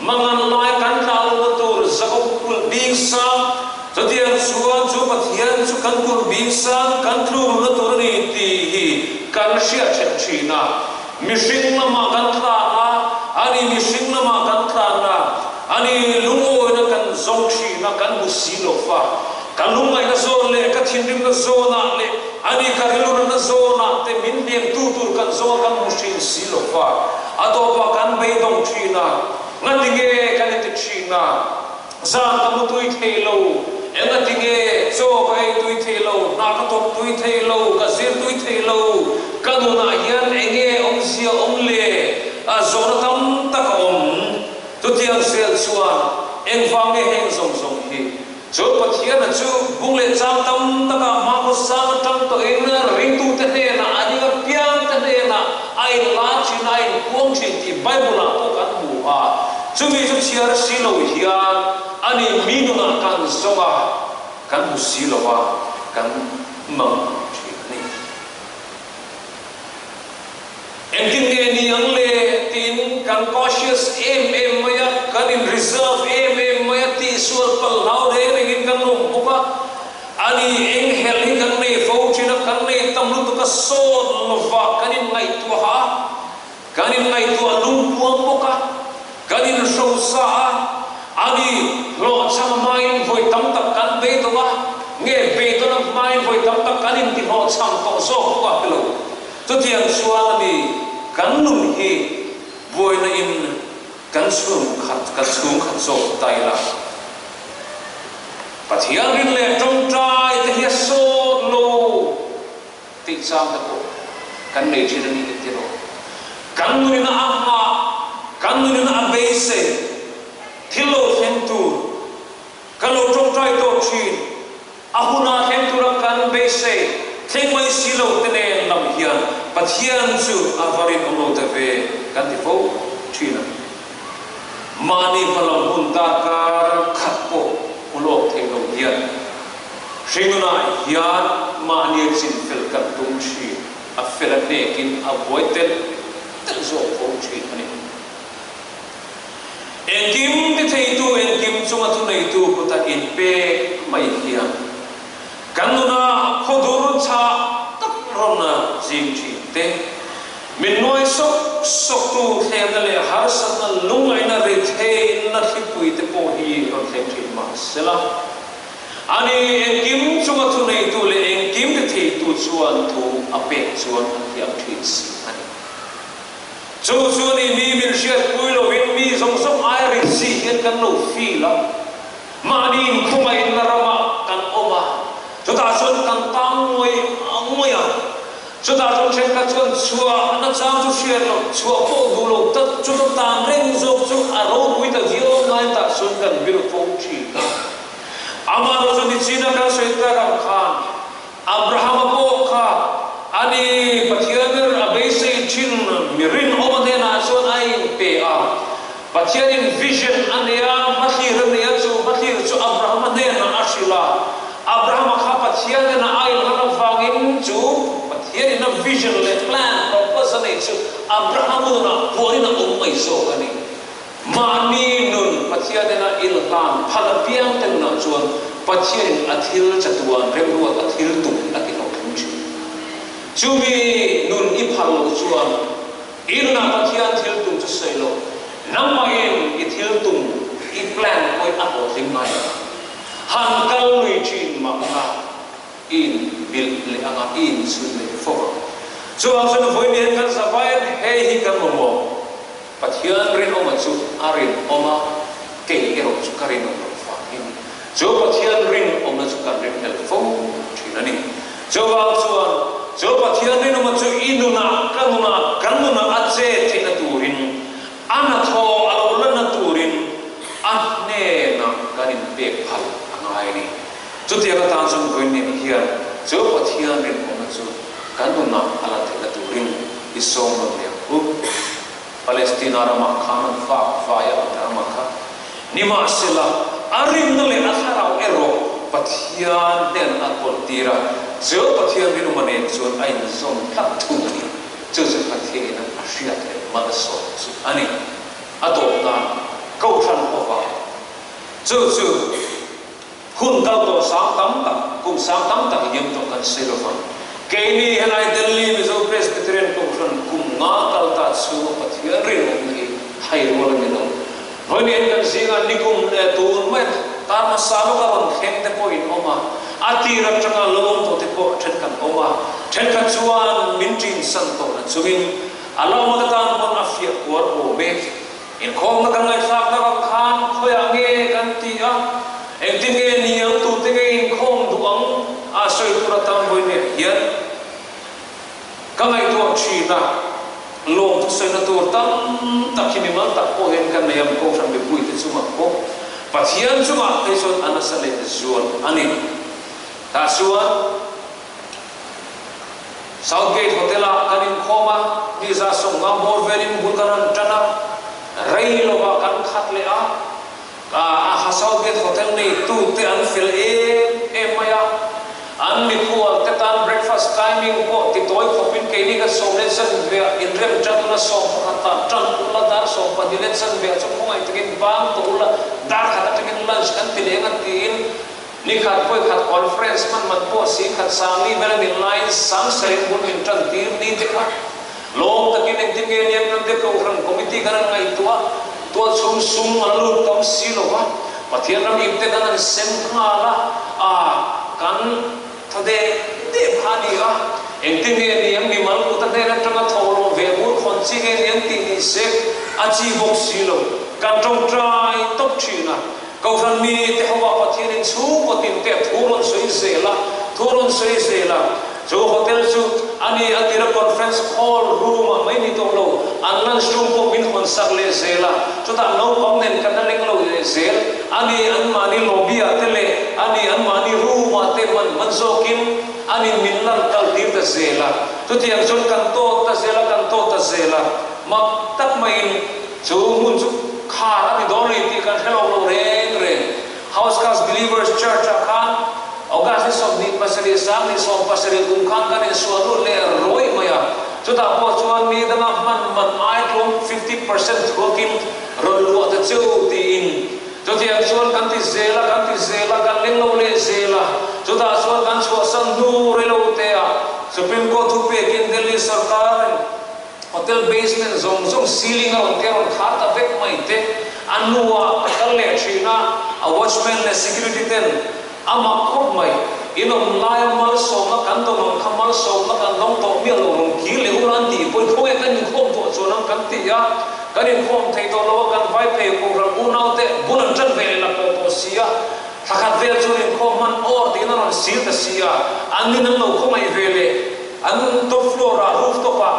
mangan lai kan tlalu na tu zakop kul bing sam Tadian suan chu pathian chu kan kul bing sam kan thlum na tur ni ti hi kan sia chen china mishing na ma kan thla na ani mishing na ma kan thla na ani lungo na kan zong china kan busi lo fa kan lungai na zo le ka thindim na zo na le ani ka rilur na zo na te min nem tu tur kan zo kan mushin si lo fa ado pa kan bei dong china ngadinge kan te china Zan kamu tui thei lo, enga tinge so kai tui thei lo, na ka top tui thei lo, ka zir tui thei lo, kanu na hian enge om sia om le, a zona tam tak om, tu tiang sel chuan, eng vang nge heng zong zong hi. Chu pathian na chu bung le chang tam taka ma ko sang tam to ena ring tu te ne na ani ga piang te ne na ai la chi na ai kuang chi ti Bible la ko kan bu a. Chu mi chu chiar si lo hian ani mi nu na kan zonga kan bu si lo wa kan mang chi ni. En tin ne ni ang le tin kan cautious maya kan in reserve maya ti sur pal lau de ring kan no buka ani eng hel hi kan nei fo china kan nei tam lu ka so lo va kan in ngai tu ha kan in ngai tu lung puang buka kan in so sa ani lo chama mai voi tam tak kan be to wa nge be to na mai voi tam tak kan in ti ho cham to so buka pelo tu tiang suang ni kan nun hi voi na in kan sum khat so tai la pathian rin le trong trai te hi so lo ti sam ta ko kan nei chi ni ti ro kan nu na amma kan nu na be se thilo then tu kan lo trong trai to chi ahuna then tu ra kan be se theng mai si lo te ne lam hian pathian chu avarin om lo te ve kan ti fo chi na mani palam hun ta kar khat po ulok thei lo hian ringuna hian mani chin fel kan tum chi a fel ne kin avoided tel zo fo chi ani engkim te thei tu engkim chunga tu nei tu ko ta in pe mai hian kanuna khodur cha tak rona jing chi te min noi sok tu khem na le har san na lung ai na re the na thi pui te po hi ron khem thi ma sela ani engkim chunga tu nei tu le engkim te thei tu chuan thu ape chuan hiam thi si ani chu ni mi min shiat pui lo win mi zong zong ai ri si hian kan no fi la ma ni khumai na rama kan oma chu ta chuan kan tang ngoi a chu ta chuan chen ka chuan chua na chang chu shiat lo chua po du lo ta chu ta tam reng zok chu a ro wi ta vio nai ta sun kan bil phong chi ama ro chu ni china ka soi ta kam khan Abraham po kha ani pathianer abe se chin mirin omade na chuan ai pe a pathianin vision ania mathir ania chu mathir chu Abraham ne na ashila Abraham kha pathianer na ai na wangin chu pathianin na vision le plan purpose ani chu Abraham na pori na mai so ani mani nun pathianer na ilhan phalapiang ten na chuan pathianin athil chatuan remruwa athil tu akilo thumchi chumi nun iphal chuan irna pathian thil tum chu seilo namain ithil tum I plan koi aho thingmai han kal lui chin makna in bil le anga in sun le fo chuan sun voi ni kan sabai he hi kan mo pathian rin oma chu arin oma ke ero chu karin oma fa in chu pathian rin oma chu kan rin hel fo thinani chuan chu pathian rin oma chu inuna kanuna ache thina turin ana tho alo lana turin anne na kanin pe phal angai ni chu te ka tan sun voi ni hian chu pathian rin oma chu kanuna ala thina turin isom no le u Palestina rama khan fa ya rama kha nima sila arim na le atharau ero pathian den akol tira zo pathian rin umane chon ai zon thak thu ni chu pathian na ashia te ma so ani adopta kau than ko fa chu hun dal to sang tam ta yem to kan selofan Kini henai Delhi miso Presbyterian Conference kumna kalta su pathian rin ni hai rol ni no honi en kan singa nikum le tur met tar ma salu ka ron khem te po in oma ati ra changa lom to te po then kan oma then kan chuan min tin san to na chuin alaw ma tan pon afia kwar o be inkhawmna kan ngai sak na kan khan khoya nge kan ti a engtin nge niang tu te nge inkhawm duang a soi tura tam boi ne hian ka ngai tu chi na lom tu soi na tur tam takhini mal tak po hen kan mayam ko sam be pui te chuma ko pathian chuma kaison anasale zuan ani ta suan Southgate Hotel kan inkhawma ni za songa more verin bulkaran tana rai lo ba kan khat le a Southgate Hotel nei tu te an fil e maya an mi ko te tan breakfast timing ko ti toy khopin ke ni ka somle san ve in rem chatuna som khata tan la dar som padilet san ve chom ngai tekin bang to la dar khata tekin lunch kan ti le ngan tin ni khat poi khat conference man po si khat sami mela min line sam sare bun min tan tir ni te kha long takin eng tin ge niam nam te ko ran committee kan ngai tua sum alu tam si lo wa pathian ram ip te kan sem khala kan thade de bhani eng tin ge niam mi mal ku ta de ran tanga tholo ve bur khon chi ge niam ti ni se achi bok si lo kan tong trai top china câu phần mi te hawa pathian in chu ko tin te thuron soi zela chu hotel chu ani atira conference hall room mai ni to lo an lunch room ko min hon sak le zela chu ta no pom nen kan leng lo zel ani an mani lobby atele ani an mani room ate man zokin ani min lan kal tir ta zela chu tiang chon kan to ta zela mak tak mai chu mun chu khar ani doli ti kan hello lo re House Cast Believers Church akan August som ni pasari sam ni som pasari kumkan kan in suatu le roi maya chuta po chuan mi danga man ai tlom 50% thokin rolu at chu ti in chuti ang chuan kan ti zela kan leng lo le zela chuta chuan kan chu san nu re lo te a Supreme Court thu pe kin Delhi sarkar hotel basement zong ceiling on teron khata vek mai te anua kalle china a watchman le security ten ama khop mai inom lai mal so ma kan to mang khamal so ma kan dong to mi lo rong ki le uran ti poi khoe kan khom to chonam kan ti ya kan khom thei to lo kan vai pe ko ra unau te bunan chan ve la ko sia thakat ve churin khom man or ti na ron sil ta sia an ni nang lo khomai vele an top floor a rooftop a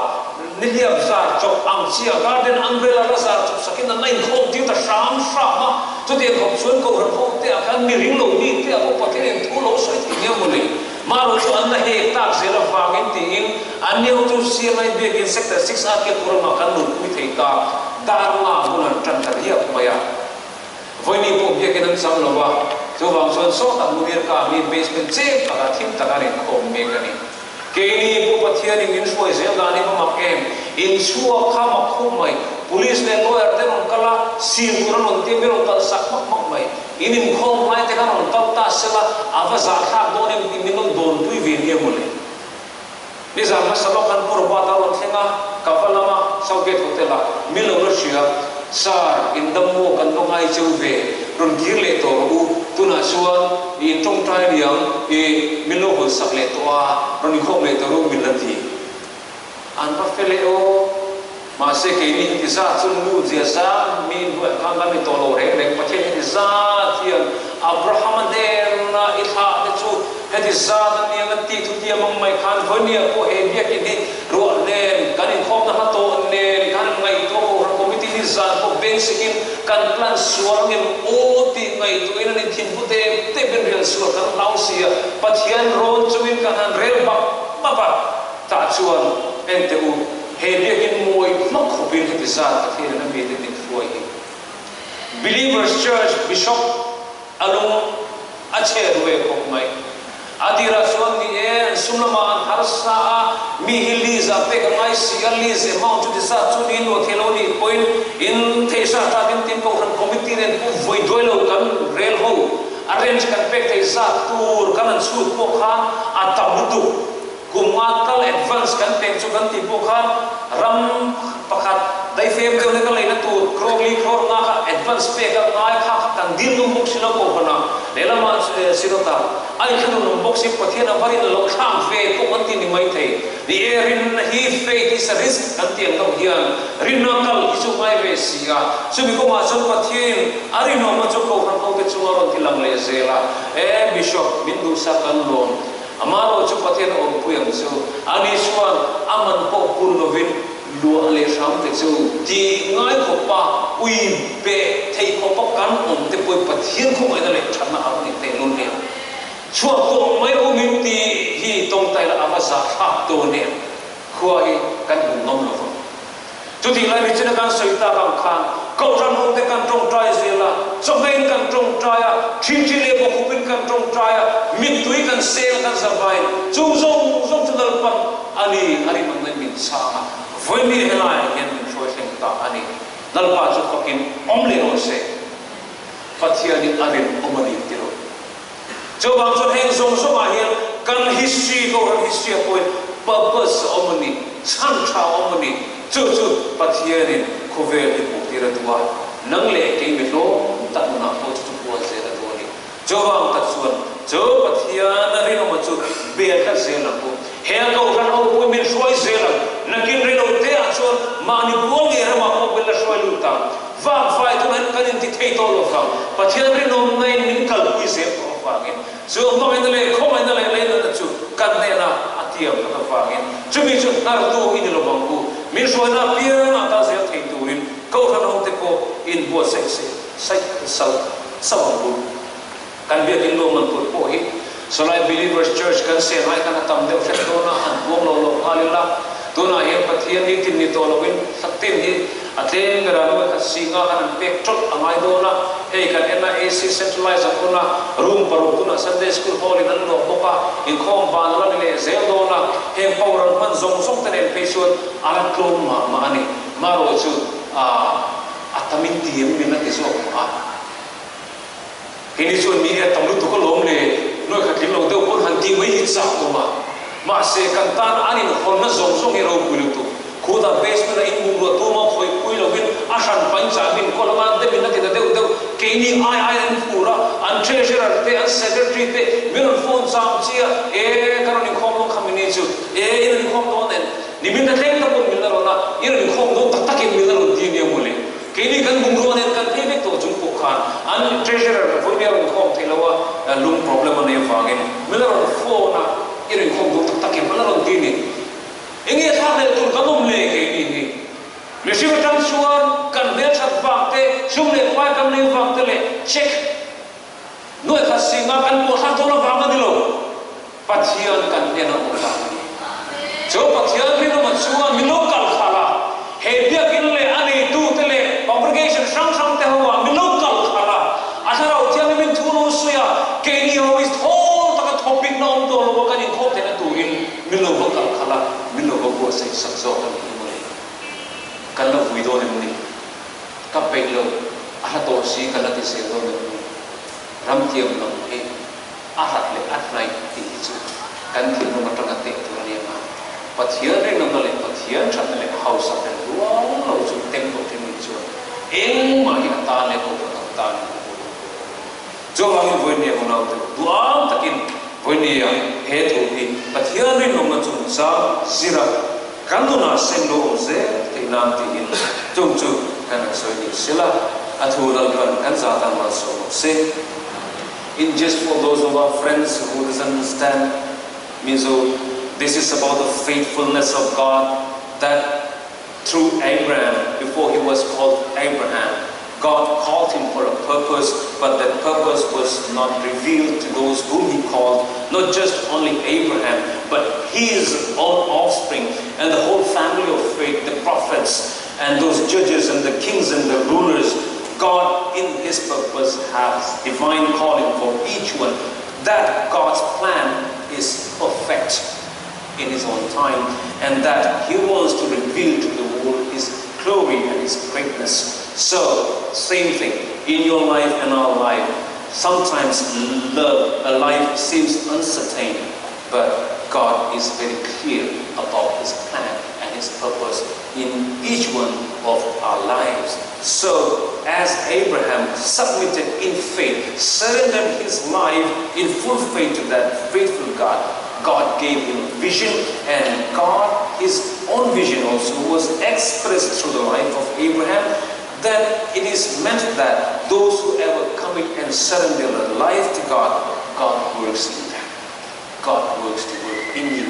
niliam sar chok ang chia garden umbrella la sar chok sakin na nine khom ti ta sham ma chu te khom chuan ko ran khom te kan mi ring lo ni te ko pathian thu lo soi ti ne mo le ma ro chu an na he tak zela wangin ti in an neu tu si mai be in sector 6 a ke kurma kan lu pu thei ta dar ma bunan tan ta hiap maya voi ni po be ke nan sam lo wa chu wang chuan so ta mu ber ka mi basement che ka thim ta ka ren khom me ka ni Kini po pathian in suai zel gani pa makem in suwa kha makhum mai police ne lawyer te non kala sil buran on te beron kal sak mak mai in khom mai te kan on tal ta sela ava za kha don in min don tui ve ni mole ni za ma sabak kan por ba ta on thenga kafalama Southgate Hotel a milo Russia sar in dammo kan no ngai cheu ve ron gir le to u tuna suan in tong trai liang e milo hol sak le to a ron khom le to ru milati an pa fele o ma se ke ni ti sa chun nu je sa min wa kan ga mi to lo re le pathe ni za thian Abraham der na itha de chu heti za ni ang ti thu ti amang mai khan vonia ko he bia ki ni ro le kan in khom na to ne kan ngai to committee ni za ko ben sikin kan plan suang em o ti ngai to ina ni thin pute te ben real suwa kan lau sia pathian ron chuin kan han rel ba ta chuan ente u he bia kin moi mak khopin heti za ta thina na me te ni fuai Believers Church Bishop alung ache ruwe kok mai adira suan ni sulaman harsa mi hiliza pe ngai siali ze mount to disa chuni no theloni point in thesa ta tin ko ran committee nen ku voi doilo kan rel ho arrange kan pe thesa tur kan suit po khan atamutu kumakal advance kan ten chu kan ti po khan ram pakhat dai fem de le kan leina tu krogli kror na advance pe ka ngai kha ta ang din ng book sila ko hana lela ma sino ta ai khanu ng book si pathian ang bari lo kham fe ko anti ni mai thei the erin he faith is a risk anti ang dong hian rinakal isu mai ve sia subi ko ma son pathian ari no ma chok ko han ko te chuaron tilang le zela bishop bindu sa kanlon amaro chu pathian om puyang su ani suan aman po purnovin lua le sam te chu ti ngai ko pa ui be thei ko pa kan om te poi pathian ko mai le thana am ni te lun ne chua ko mai o mi ti hi tong tai la avasa ha to ne khoi kan bu nom lo chu ti lai ni chena kan soita kam khan ko ran ho te kan tong trai zela sovein kan tong trai a chin chi le bo kupin kan tong trai a mit tui kan sel kan survive chung zong chu dal pan ani mang nai min sa voi mi helai hian troi theng ta ani nalpa chu pakin omle ro se pathia ni arin omani tiro cho bang chu heng song so ma hian kan history ko history point purpose omani chan tha omani chu pathia ni khovel ni putira tuwa nang le ke mi lo ta na ko chu ko se la to ni cho bang ta chuan cho pathia na ri no ma chu be ka se la ko he ko ran o ko min shoi se la nakin relo te a chon mani buang e rama ko bela shoi luta va vai to han kan ti thei to lo ka pathian ri nom nai nin kal ui se ko fangin so ma ngai le ko mai le na chu kan ne na atiam ka fangin chu mi chu nar tu in lo bang ku min shoi na pia na ta se thei tu rin ko ran o te ko in bo se sai sa bu kan bia in lo man po hi so like Believers Church kan se hai kan tam de fet to na han buang lo halila to na he pathian ni tin ni to lo win saktin hi ateng ra no ka singa kan pek trot amai do na he kan na AC centralize akuna room paru kuna Sunday school hall in lo boka inkhawm ban la le zel do na he pauran man zong ten pesion ala klom ma ani maro chu atamin tiem min na tiso kini chu mi ya tamlu to ko lom le noi khatin lo de ko han ti mai hi sa ko ma se kan tan ani no hon na zong hero Hruaitu khuda basement in mum lo to ma khoi pui lo bin asan pancha bin ko ma de bin na ti de ke ni ai an pura an treasurer te an secretary te bin phone sam chia karon ni khom lo khamini chu ni khom do nen ni bin na tleng ta pun mil na ro na ni khom do tak tak mil na ro ti ni mole ke ni kan bung ro nen kan pe to jung ko khan an treasurer vo ni ro khom thelawa lung problem ane fangin mil na ro phone na irin khom do tak tak mil na ro ti ni inge tha le tur kanom le ke ni Meshiva tam suan kan be chat bakte sum le kwai kam le bakte le check noi kha singa kan mo ha to la ba dilo pathian kan ne na ka jo pathian ri no ma suan milo kal khala he bia kin le ani tu te le congregation sang te hawa milo kal khala asara utian min thu no suya ke ni ho is whole ta topic na om to lo kan in khop te na tu in milo kal khala milo go se sak so kan la vui do ni ka pe lo a to si kan la ti se do ni ram tiam no e a hat le at nai ti chu kan thi no ma ta te tu ni ma pathian re no le pathian chat le house of the lo chu tem ko ti ni chu eng ma hi ta le ko ta ni jo ma ni voi ni ko na te duam takin voi ni ya he tu ni pathian re no ma chu sa sira kanduna sendo ze tinam tin chung chu kan soi ni sila athudal kan zata ma so se in just for those of our friends who doesn't understand means this is about the faithfulness of God that through Abraham before he was called Abraham God called him for a purpose, but that purpose was not revealed to those whom he called, not just only Abraham, but his own offspring and the whole family of faith, the prophets and those judges and the kings and the rulers. God in his purpose has divine calling for each one. That God's plan is perfect in his own time, and that he wants to reveal to the world his glory and his greatness. So, same thing in your life and our life. Sometimes a life seems uncertain, but God is very clear about his plan and his purpose in each one of our lives. So, as Abraham submitted in faith, surrendered his life in full faith to that faithful God, God gave him vision, and God, his own vision also was expressed through the life of Abraham. Then it is meant that those who ever commit and surrender their life to God, God works in them. God works to work in you.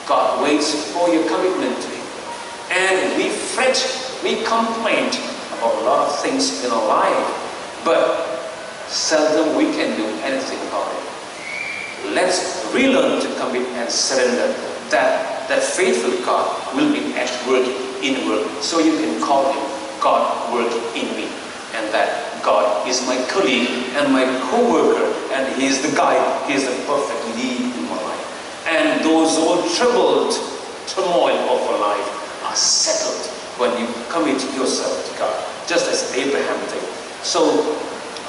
God waits for your commitment to Him. And we fret, we complain about a lot of things in our life, but seldom we can do anything about it. Let's relearn to commit and surrender, that faithful God will be at work in work. So you can call Him God work in me, and that God is my colleague and my co-worker, and He is the guide, He is the perfect lead in my life. And those old troubled turmoil of our life are settled when you commit yourself to God, just as Abraham did. So,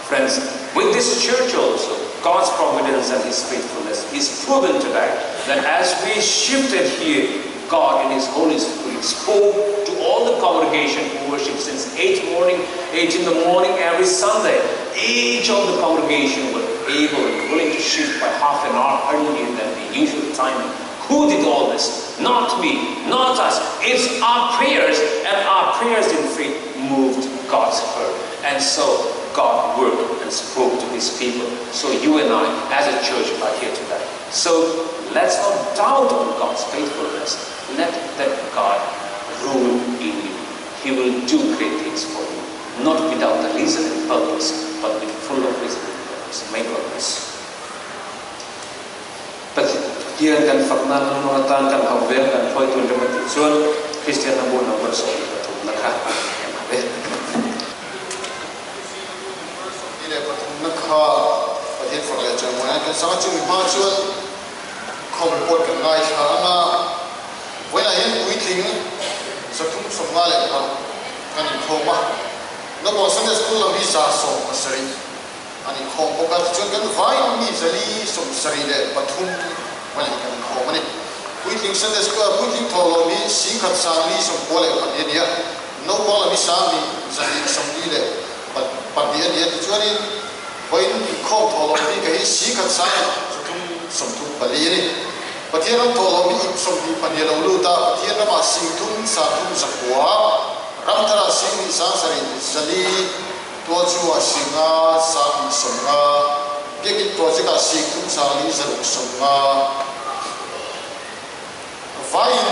friends, with this church also, God's providence and His faithfulness is proven today, that as we shifted here, God in His Holy Spirit spoke to all the congregation who worship since 8 in the morning every Sunday. Each of the congregation were able and willing to shift by half an hour earlier than the usual timing. Who did all this? Not me, not us. It's our prayers, and our prayers in faith moved God's heart. And so God worked and spoke to His people. So you and I, as a church, are here today. So let's not doubt on God's faithfulness. Let God rule in you. He will do great things for you. Not without the reason and purpose, but with full of reason and purpose. May God bless. But here can Fernando Noratan can have well and point to the John Christian number numbers of the Naka. For the German, I can start to imagine come report can lie. When I am waiting, so to from Lalek and inkhawm. No more Sunday school of visa so Sari. And inkhawm, but you can find me easily some Sari there, but whom when I can inkhawm. Waiting Sunday school, waiting to me, see cut Sami some Pole of India. No Pole of Sami, Sari some leader, but the idea to join when inkhawm to me, see cut Sami, some to Palini. But here I'm told me some people here Luta, but here I'm asking to Satum Zakua, Ramtara sing Sansari, Zali, Toju Singa, Sami Songa, Gigit Project Sing to Sali Songa, Vine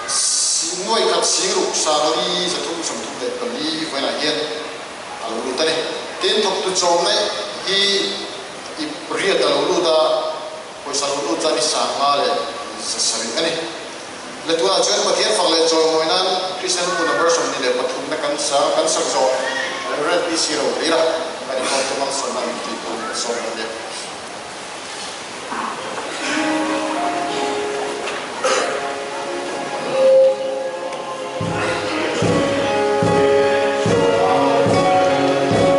Sinoi Kat Siru, Sali, Zatum, some to believe when I hear Alutane. Then talk to Jome, he read Aluda. Saludo jadi sama le sesering ini. Letuan acuan bagian fakle joy moinan Kristen pun bersom ni le patung nak kan sakso. Red PC ro ira. Kali kontuman sonan tipu sonan dia.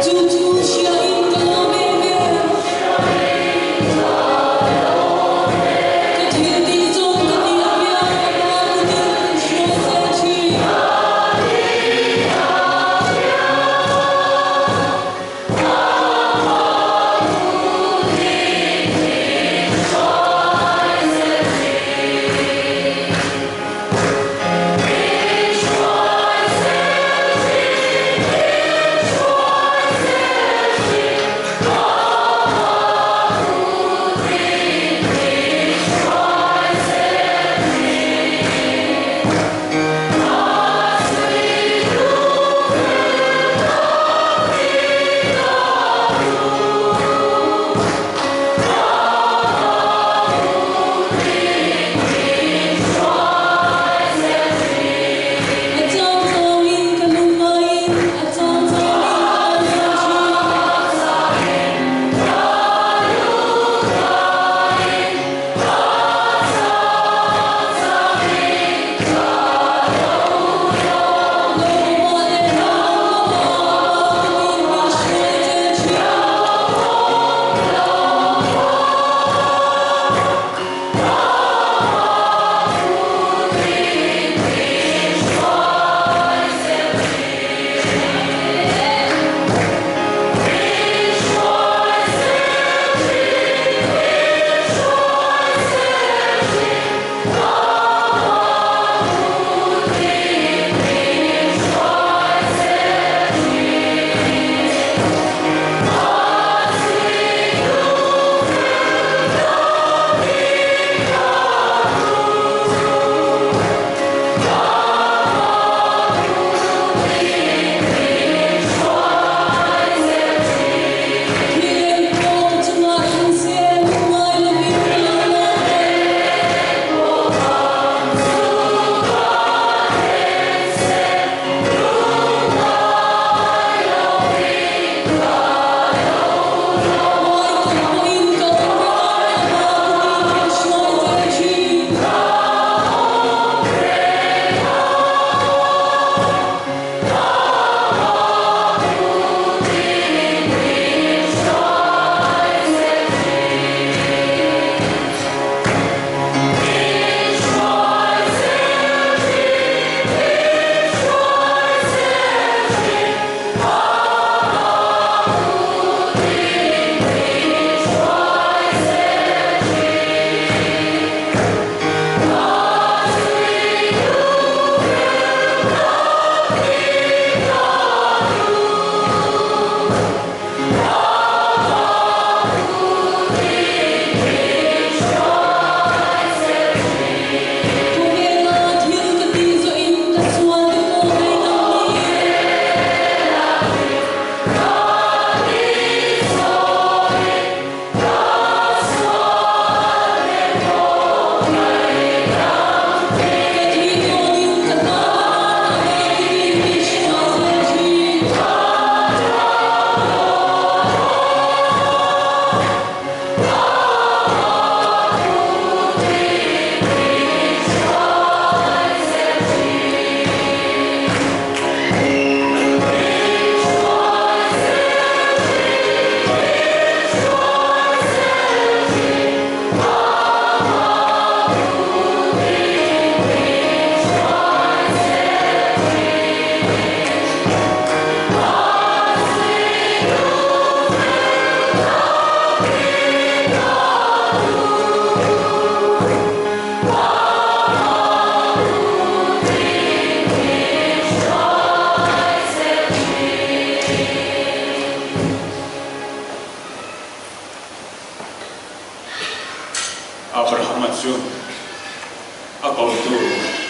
Oh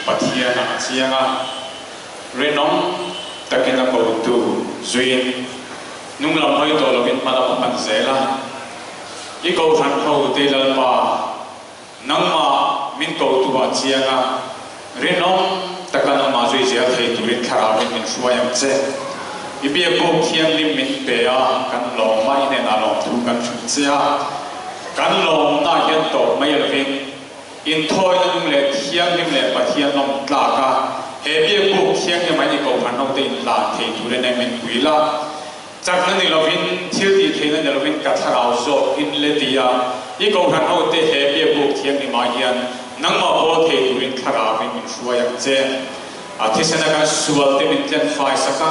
pathian a chianga renom takina ko tu zuin nung lam hoi to lovin mala pan zela I ko than ho te lalpa nangma min ko tu a chianga renom takana ma zui zia thei turin khara min hruaiam che ibia ko khiang lim min pe a kan long mai ne na long thu kan chu chia kan long na hian to mai lovin in thoi na nung le khiang lim le pathian long tla ka he bia ko khiang ne mai ni ko than ho te la thei turin ne min kuilaจากนั้นเราวินเที่ยวที่เที่ยวนั้นเราวินกัทเราโซอินเลติยาอีกองทัพเอาเตะเฮเบียบุกเที่ยงนี่มาเยียนนั่งมาโบเทตุวินทาราวินมินชัวยังเจอาทิตย์นั้นการสวดเตมินเจนไฟสัก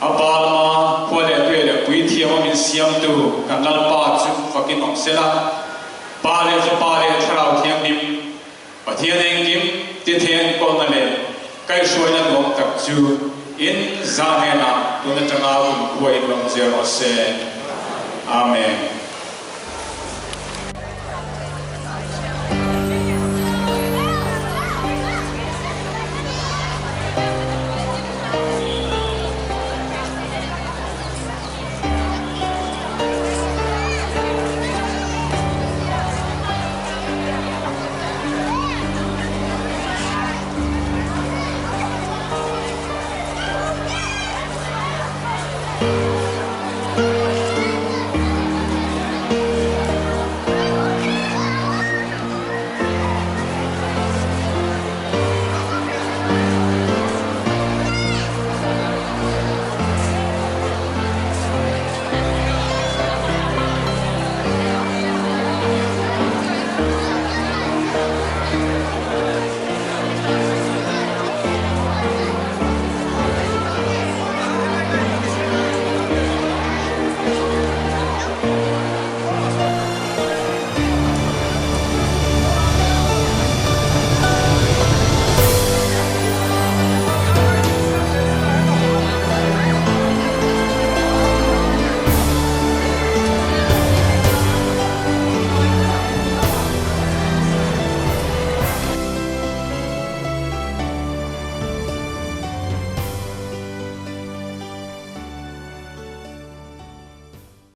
อาบาลมาพวกเล็กเล็กวิธีมันมินเสียมตูกันลัลปาจุฟักินองเซล่าปาเลทาราเที่ยงนิมปะเที่ยงเองนิมที่เที่ยงก่อนนั่นเลยใกล้ช่วยนั่นลงตักจูin Zanena tunatangawin ko ay long zero se. Amen.